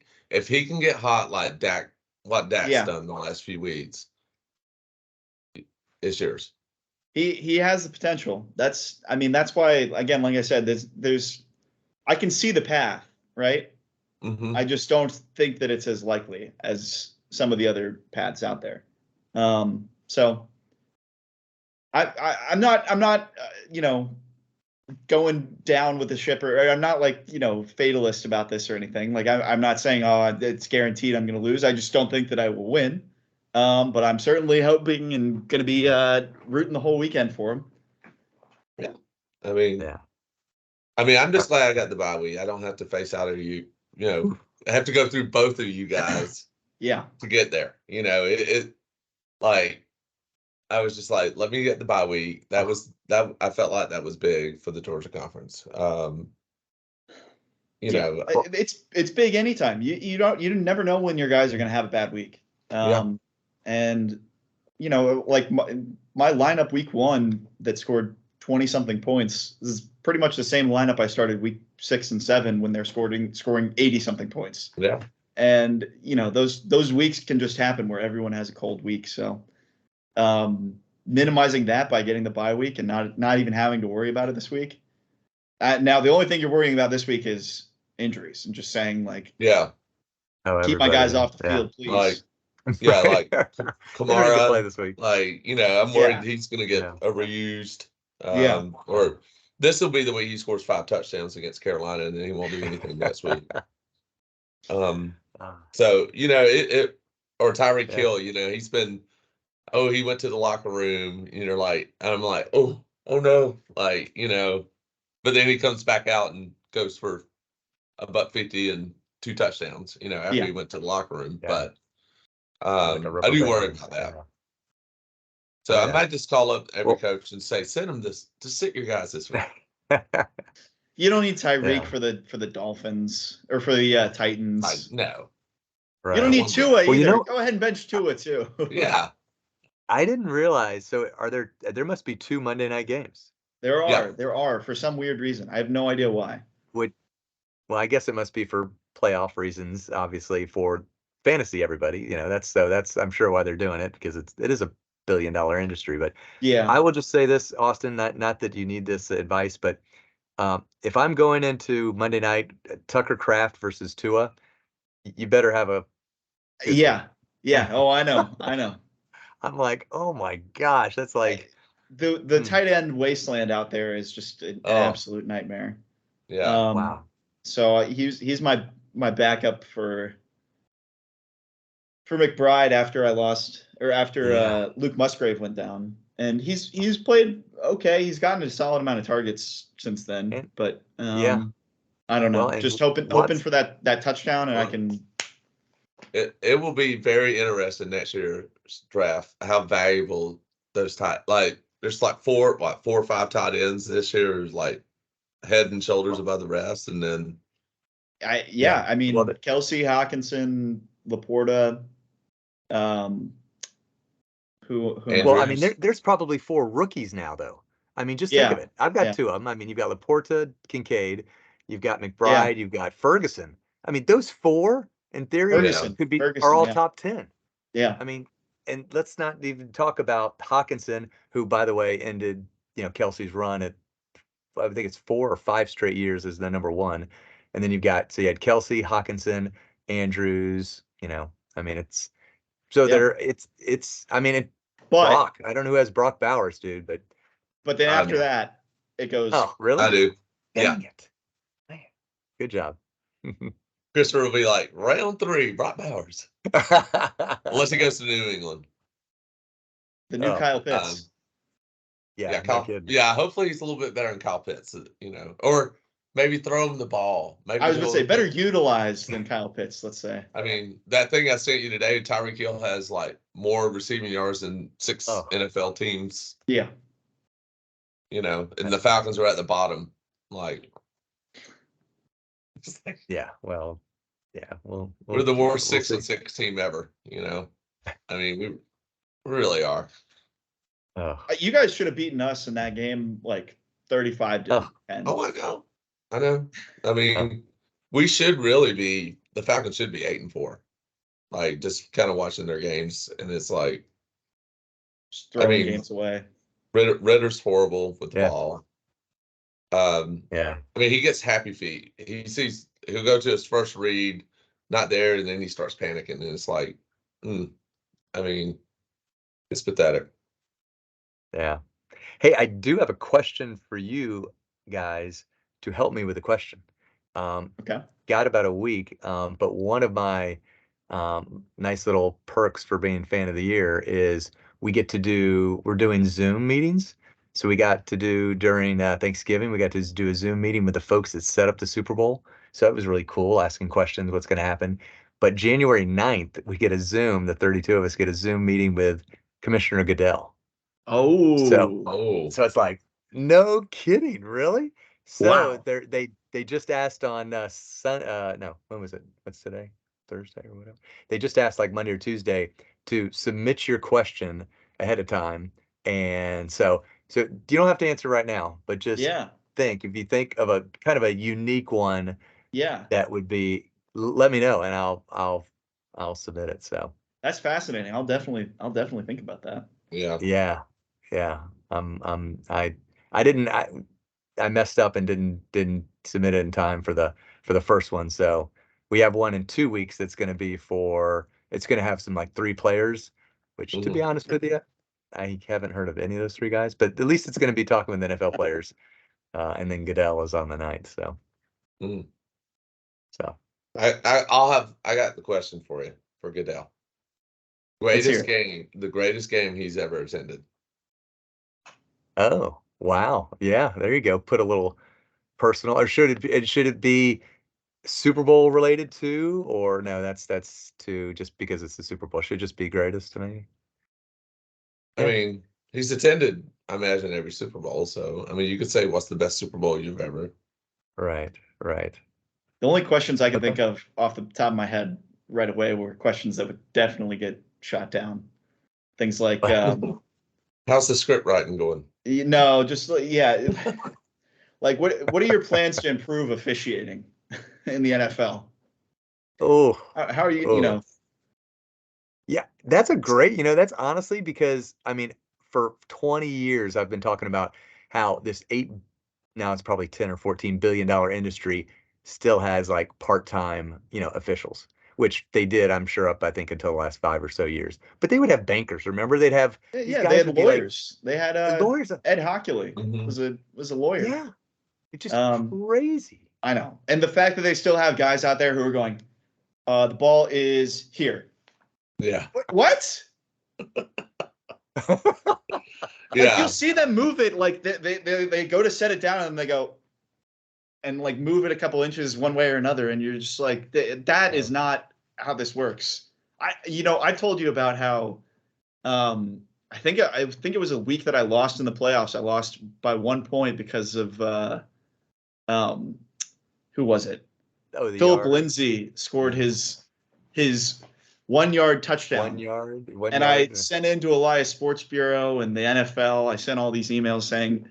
can get hot like Dak, what Dak's Yeah. done the last few weeks, it's yours. He has the potential. That's why, again, like I said, there's I can see the path, right? Mm-hmm. I just don't think that it's as likely as some of the other paths out there. So I'm not going down with the ship, or I'm not like fatalist about this or anything. Like I'm not saying, oh, it's guaranteed I'm going to lose. I just don't think that I will win. But I'm certainly hoping and going to be rooting the whole weekend for him. Yeah, I mean, Yeah. I'm just glad I got the bye week. I don't have to face out of I have to go through both of you guys Yeah. to get there. It like I was just like, let me get the bye week. That I felt like that was big for the Georgia Conference. It's big anytime. You never know when your guys are going to have a bad week. Yeah. And like my lineup week 1 that scored 20 something points is pretty much the same lineup I started week 6 and 7 when they're scoring 80 something points. Yeah. And those weeks can just happen where everyone has a cold week. So minimizing that by getting the bye week and not even having to worry about it this week. Now the only thing you're worrying about this week is injuries, and just saying like, Yeah. Oh, keep my guys off the yeah. field, please. Like, yeah, like They don't Kamara, need to play this week. like, I'm worried he's going to get Yeah. overused. Yeah. Or this will be the week he scores 5 touchdowns against Carolina, and then he won't do anything next week. So, or Tyreek Hill, he's been, he went to the locker room, I'm like, oh no, like, but then he comes back out and goes for $150 and 2 touchdowns, after he went to the locker room. Yeah. But Like a I rubber do worry band. about that. Yeah. So I Yeah. might just call up every coach and say, send them this to sit your guys this week. You don't need Tyreek for the Dolphins or for the Titans. No. Right. You don't need Tua Well, either. Go ahead and bench Tua too. Yeah. I didn't realize. So there must be 2 Monday night games. There Yeah. are for some weird reason. I have no idea why. Well, I guess it must be for playoff reasons, obviously for fantasy everybody. That's I'm sure why they're doing it, because it is $1 billion industry. But Yeah. I will just say this, Austin, not that you need this advice, but if I'm going into Monday night, Tucker Kraft versus Tua, you better have a good Yeah. week. Yeah. Oh, I know. I'm like, oh my gosh, that's like the tight end wasteland out there is just an absolute nightmare. Yeah. Wow. So he's my backup for McBride after Luke Musgrave went down, and he's played okay. He's gotten a solid amount of targets since then, but yeah. I don't know. Well, Just hoping for that touchdown, and I can. It will be very interesting next year's draft how valuable those there's like 4 or 5 tight ends this year is like head and shoulders above the rest, and then I mean, Kelsey, Hawkinson, Laporta, who well, I mean, there's probably 4 rookies now, though. I mean, just think of it. I've got 2 of them. I mean, you've got Laporta, Kincaid, you've got McBride, you've got Ferguson. I mean, those 4 in theory, Ferguson. could be Ferguson, are all yeah. top 10. Yeah. I mean, and let's not even talk about Hawkinson, who, by the way, ended, Kelsey's run at, I think it's 4 or 5 straight years as the number one. And then so you had Kelsey, Hawkinson, Andrews, I mean, so Yeah. I mean, But Brock, I don't know who has Brock Bowers, dude, but then I after know. that, it goes. oh, really? I do. Dang it. Man, good job. Christopher will be like, round 3, Brock Bowers. Unless he goes to New England. The new Oh, Kyle Pitts. yeah, no Kyle, kidding. yeah, hopefully he's a little bit better than Kyle Pitts, or maybe throw him the ball. Maybe I was going to say he'll- better utilized than Kyle Pitts, let's say. I mean, that thing I sent you today, Tyreek Hill has like more receiving yards than 6 Oh. NFL teams, Yeah. And the Falcons are at the bottom. Like, Yeah, well, yeah, we're the worst we'll 6-6 team ever, I mean, we really are. Oh, You guys should have beaten us in that game like 35 to 10. Oh, I know. I mean, we should really be, the Falcons should be 8-4. Like, just kind of watching their games, and it's like, Just throwing mean, games away. Ritter's horrible with the Yeah. ball. yeah. I mean, he gets happy feet. He'll go to his first read, not there, and then he starts panicking, and it's like, I mean, it's pathetic. Yeah. Hey, I do have a question for you guys to help me with a question. Okay. Got about a week, but one of my nice little perks for being fan of the year is we're doing Zoom meetings. So we got to do during Thanksgiving, we got to do a Zoom meeting with the folks that set up the Super Bowl. So it was really cool, asking questions, what's going to happen. But January 9th, we get the 32 of us get a Zoom meeting with Commissioner Goodell. Oh. So it's like, no kidding, really? So Wow. they just asked on no, when was it? What's today? Thursday or whatever. They just asked like Monday or Tuesday to submit your question ahead of time. And so you don't have to answer right now, but just Yeah. if you think of a kind of a unique one Yeah. that would be, let me know and I'll submit it. So That's fascinating. I'll definitely think about that. Yeah. yeah. I didn't I messed up and didn't submit it in time for the first one. So we have one in 2 weeks that's going to be it's going to have some like 3 players, which to be honest with you, I haven't heard of any of those 3 guys, but at least it's going to be talking with NFL players. And then Goodell is on the 9th. So, so I got the question for you for Goodell. The greatest game he's ever attended. Oh, wow. Yeah, there you go. Put a little personal, or should it be Super Bowl related too, or no, that's too, just because it's the Super Bowl. Should it just be greatest to me? I mean, he's attended, I imagine, every Super Bowl. So, I mean, you could say, what's the best Super Bowl you've ever? Right. The only questions I can think of off the top of my head right away were questions that would definitely get shot down. Things like, how's the script writing going? Just yeah. Like, what are your plans to improve officiating in the NFL? Oh, How are you? Yeah, that's a great, that's honestly because, I mean, for 20 years, I've been talking about how this now it's probably 10 or $14 billion industry still has like part-time, officials, which they did, I'm sure, up, I think, until the last 5 or so years. But they would have bankers. Remember, they'd have these guys they had would be like, lawyers. They had lawyers. Ed Hockley was a lawyer. Yeah, it's just crazy. I know. And the fact that they still have guys out there who are going, the ball is here. Yeah. What? Yeah. Like, you'll see them move it, like they go to set it down and they go and like move it a couple inches one way or another, and you're just like, that is not how this works. I told you about how I think it was a week that I lost in the playoffs. I lost by 1 point because of who was it? Oh, Philip Lindsay scored his 1 yard touchdown. 1 yard. And I sent into Elias Sports Bureau and the NFL. I sent all these emails saying,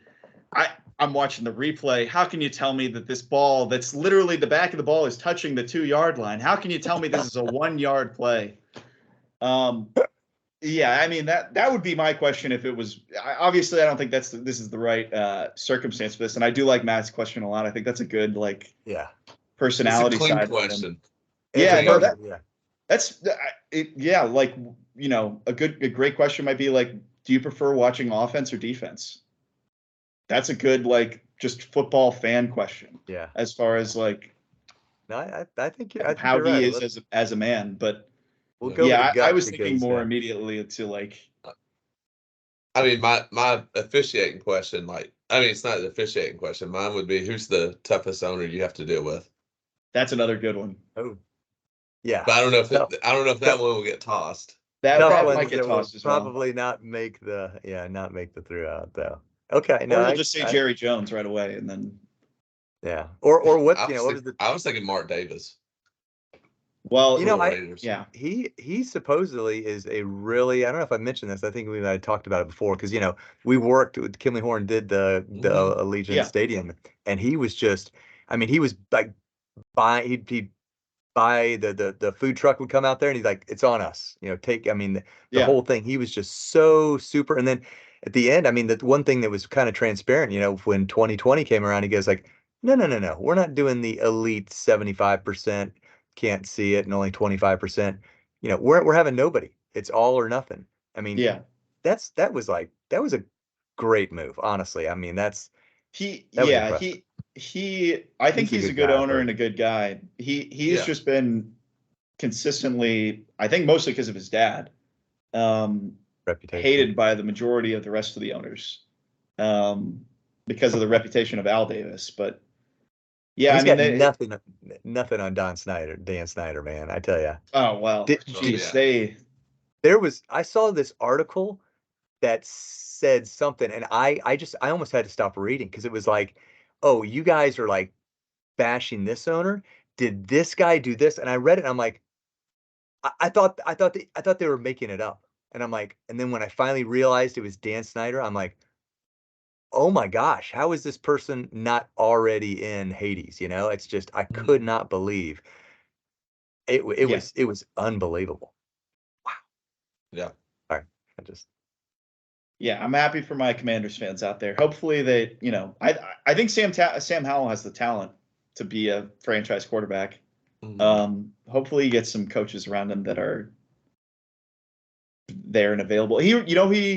I'm watching the replay. How can you tell me that this ball that's literally the back of the ball is touching the 2-yard line? How can you tell me this is a 1-yard play? Yeah, I mean that would be my question if it was. Obviously, I don't think this is the right circumstance for this, and I do like Matt's question a lot. I think that's a good Yeah. personality It's a clean side. question. Yeah, no, yeah. that's yeah, a great question might be like, do you prefer watching offense or defense? That's a good just football fan question. Yeah. As far as No, I think how you're he right. is as a man, but We'll go with the gut I was thinking because, more immediately to I mean, my officiating question, it's not the officiating question. Mine would be, who's the toughest owner you have to deal with? that's another good one. oh, yeah. But I don't know if Tough- I don't know if that one will get tossed. That tough might ones get that will tossed as well. probably not make the throughout though. Okay, Or no, we'll just say Jerry Jones right away, and then yeah, or what I what was the I was thinking Mark Davis. well, Raiders. yeah, he supposedly is a really, I don't know if I mentioned this. I think we might have talked about it before because we worked with Kimley Horn did the Allegiant Yeah. Stadium, and he was just, I mean, he was like he'd buy the food truck would come out there and he's like, it's on us, take, I mean, the Yeah. whole thing. He was just so super. And then at the end, I mean, the one thing that was kind of transparent, when 2020 came around, he goes like, no, we're not doing the elite 75% can't see it and only 25%. We're having nobody. It's all or nothing. I mean, yeah. that was a great move, honestly. I mean, that was impressive. I think He's he's a a good good guy, owner but- and a good guy. He's Yeah. just been consistently, I think mostly because of his dad, Reputation. hated by the majority of the rest of the owners, because of the reputation of Al Davis. But yeah, He's I mean, got nothing on Dan Snyder, man. I tell you. oh well, Geez, yeah. I saw this article that said something, and I almost had to stop reading because it was like, oh, you guys are like bashing this owner. Did this guy do this? And I read it, and I'm like, I thought they were making it up, and I'm like, and then when I finally realized it was Dan Snyder, I'm like, oh my gosh, how is this person not already in Hades? It's just, I could not believe it. It was unbelievable. Wow. Yeah. All right. I just, yeah, I'm happy for my Commanders fans out there. Hopefully they, I think Sam Howell has the talent to be a franchise quarterback. Hopefully he gets some coaches around him that are there and available. He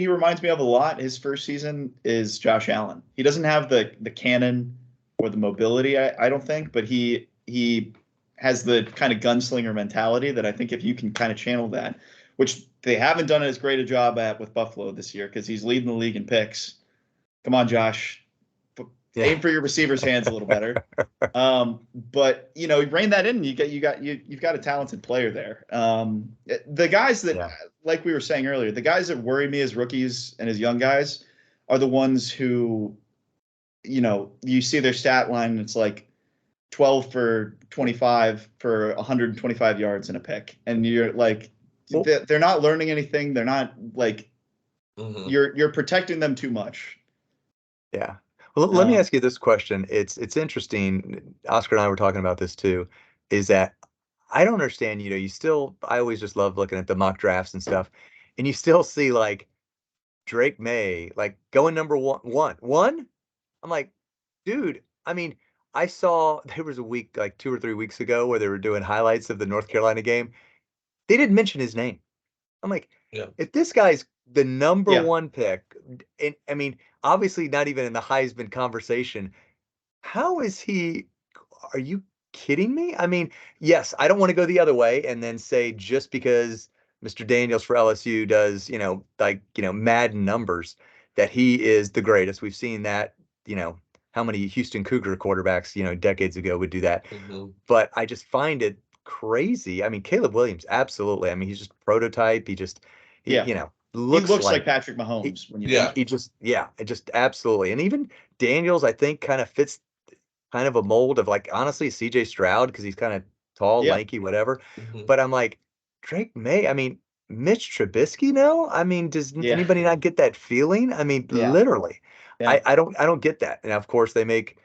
reminds me of a lot. His first season is Josh Allen. He doesn't have the cannon or the mobility, I don't think, but he has the kind of gunslinger mentality that I think if you can kind of channel that, which they haven't done as great a job at with Buffalo this year because he's leading the league in picks. Come on, Josh. Aim for your receivers' hands a little better. But you rein that in. You've got a talented player there. The guys that, like we were saying earlier, the guys that worry me as rookies and as young guys are the ones who, you see their stat line and it's like 12 for 25 for 125 yards and a pick, and you're like, they're not learning anything. They're not like, you're protecting them too much. Yeah. Well, let me ask you this question. It's interesting. Oscar and I were talking about this too, is that I don't understand, I always just love looking at the mock drafts and stuff, and you still see like Drake May, like going number one. I'm like, dude, I mean, I saw there was a week, like 2 or 3 weeks ago, where they were doing highlights of the North Carolina game. They didn't mention his name. I'm like, if this guy's the number one pick, and I mean, obviously not even in the Heisman conversation, how is he? Are you kidding me? I mean, yes, I don't want to go the other way and then say just because Mr. Daniels for LSU does, Madden numbers, that he is the greatest. We've seen that, how many Houston Cougar quarterbacks, decades ago would do that. But I just find it crazy. I mean, Caleb Williams, absolutely. I mean, he's just prototype. He just, looks like Patrick Mahomes when you it just absolutely. And even Daniels, I think, kind of fits kind of a mold of like, honestly, CJ Stroud, because he's kind of tall, lanky, whatever. But I'm like, Drake May, I mean, Mitch Trubisky, no? I mean, does anybody not get that feeling? I mean, literally. I don't get that. And of course they make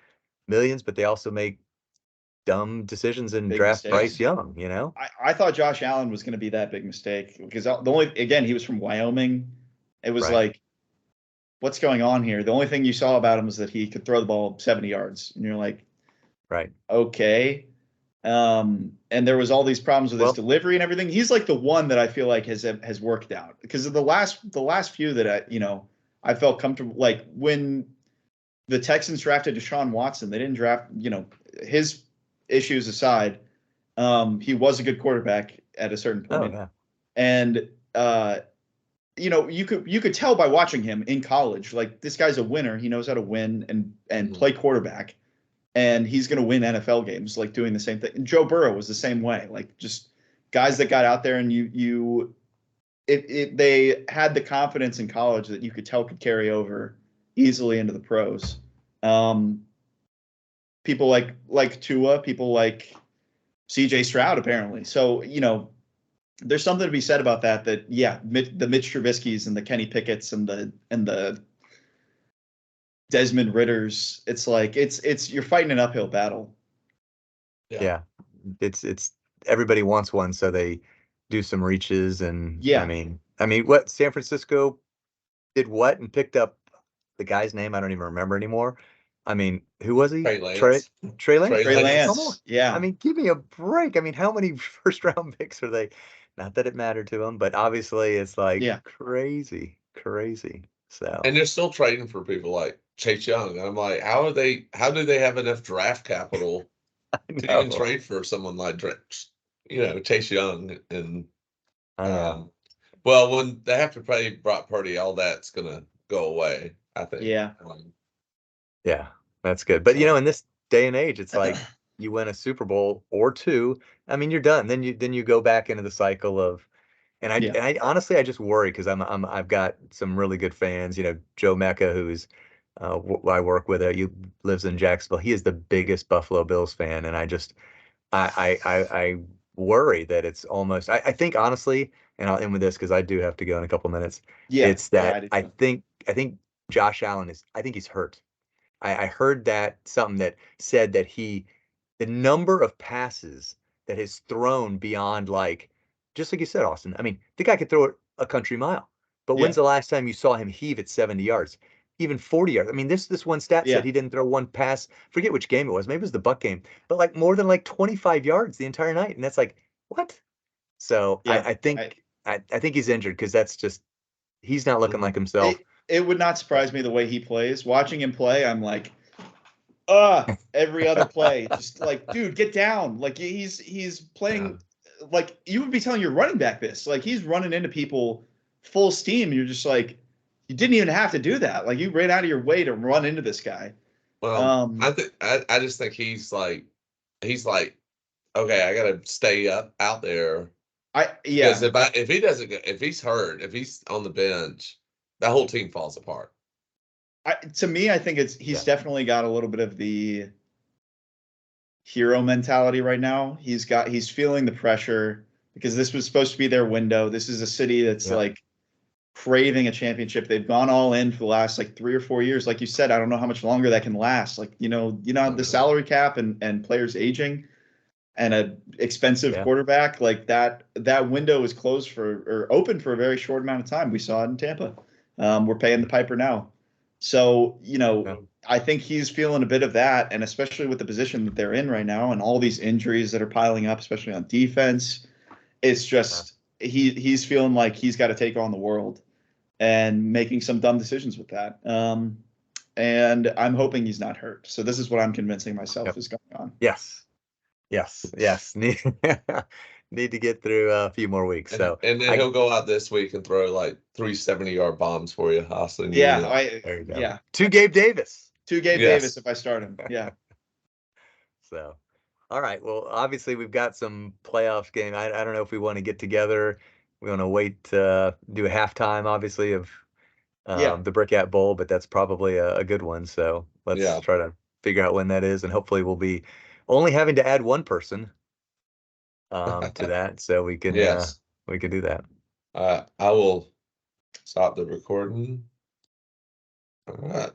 millions, but they also make dumb decisions and Big draft mistakes. Bryce Young, you know? I thought Josh Allen was going to be that big mistake because again, he was from Wyoming. It was Right. like, what's going on here? The only thing you saw about him was that he could throw the ball 70 yards. And you're like, Right. okay. And there was all these problems with his delivery and everything. He's like the one that I feel like has worked out because of the last few that I felt comfortable. Like when the Texans drafted Deshaun Watson, they didn't draft, his issues aside, he was a good quarterback at a certain point. Oh, yeah. And you could tell by watching him in college, like this guy's a winner. He knows how to win and play quarterback, and he's going to win NFL games, like doing the same thing. And Joe Burrow was the same way, like just guys that got out there and they had the confidence in college that you could tell could carry over easily into the pros. People like Tua, people like CJ Stroud, apparently. So, there's something to be said about that. The Mitch Trubisky's and the Kenny Pickett's and the Desmond Ritters. It's like you're fighting an uphill battle. Yeah. It's everybody wants one, so they do some reaches and Yeah. I mean, what San Francisco did what and picked up the guy's name I don't even remember anymore. I mean, who was he? Trey Lance. Trey Lance. Trey Lance. Come on. Yeah. I mean, give me a break. I mean, how many first round picks are they? Not that it mattered to them, but obviously it's like crazy. So And they're still trading for people like Chase Young. I'm like, how do they have enough draft capital to even trade for someone like Chase Young? And well, when they have to pay Brock Purdy, all that's gonna go away, I think. Yeah. Yeah, that's good. But in this day and age, it's like you win a Super Bowl or two. I mean, you're done. Then you go back into the cycle of, and I honestly I just worry because I've got some really good fans. Joe Mecca, who's I work with, he lives in Jacksonville. He is the biggest Buffalo Bills fan, and I worry that it's almost. I think honestly, and I'll end with this because I do have to go in a couple minutes. Yeah, it's that I think Josh Allen I think he's hurt. I heard that something that said that the number of passes that has thrown beyond just like you said, Austin. I mean, the guy could throw it a country mile, but when's the last time you saw him heave at 70 yards, even 40 yards? I mean, this one stat said he didn't throw one pass. Forget which game it was. Maybe it was the Buck game, but more than 25 yards the entire night, and that's what? So I think he's injured because that's just he's not looking like himself. It would not surprise me the way he plays. Watching him play, I'm like, every other play, just like, dude, get down. Like he's playing like you would be telling your running back this. Like he's running into people full steam. You're just like, you didn't even have to do that. Like you ran out of your way to run into this guy. Well, I just think he's like, okay, I gotta stay out there. Because if he's hurt, if he's on the bench, that whole team falls apart. To me, I think he's definitely got a little bit of the hero mentality right now. He's feeling the pressure because this was supposed to be their window. This is a city that's like craving a championship. They've gone all in for the last 3 or 4 years. Like you said, I don't know how much longer that can last. The salary cap and players aging and an expensive quarterback, like that window is closed or open for a very short amount of time. We saw it in Tampa. We're paying the piper now. So, I think he's feeling a bit of that, and especially with the position that they're in right now and all these injuries that are piling up, especially on defense, it's just he's feeling like he's got to take on the world and making some dumb decisions with that. And I'm hoping he's not hurt. So this is what I'm convincing myself is going on. Yes. Need to get through a few more weeks. So and then he'll go out this week and throw 3 70-yard bombs for you, Austin. There you go. To Gabe Davis. Davis if I start him. Yeah. So, all right. Well, obviously we've got some playoffs game. I don't know if we want to get together. We want to wait to do a halftime, obviously, of the Brickbat Bowl, but that's probably a good one. So let's try to figure out when that is, and hopefully we'll be only having to add one person to that, so we can do that. I will stop the recording. All right.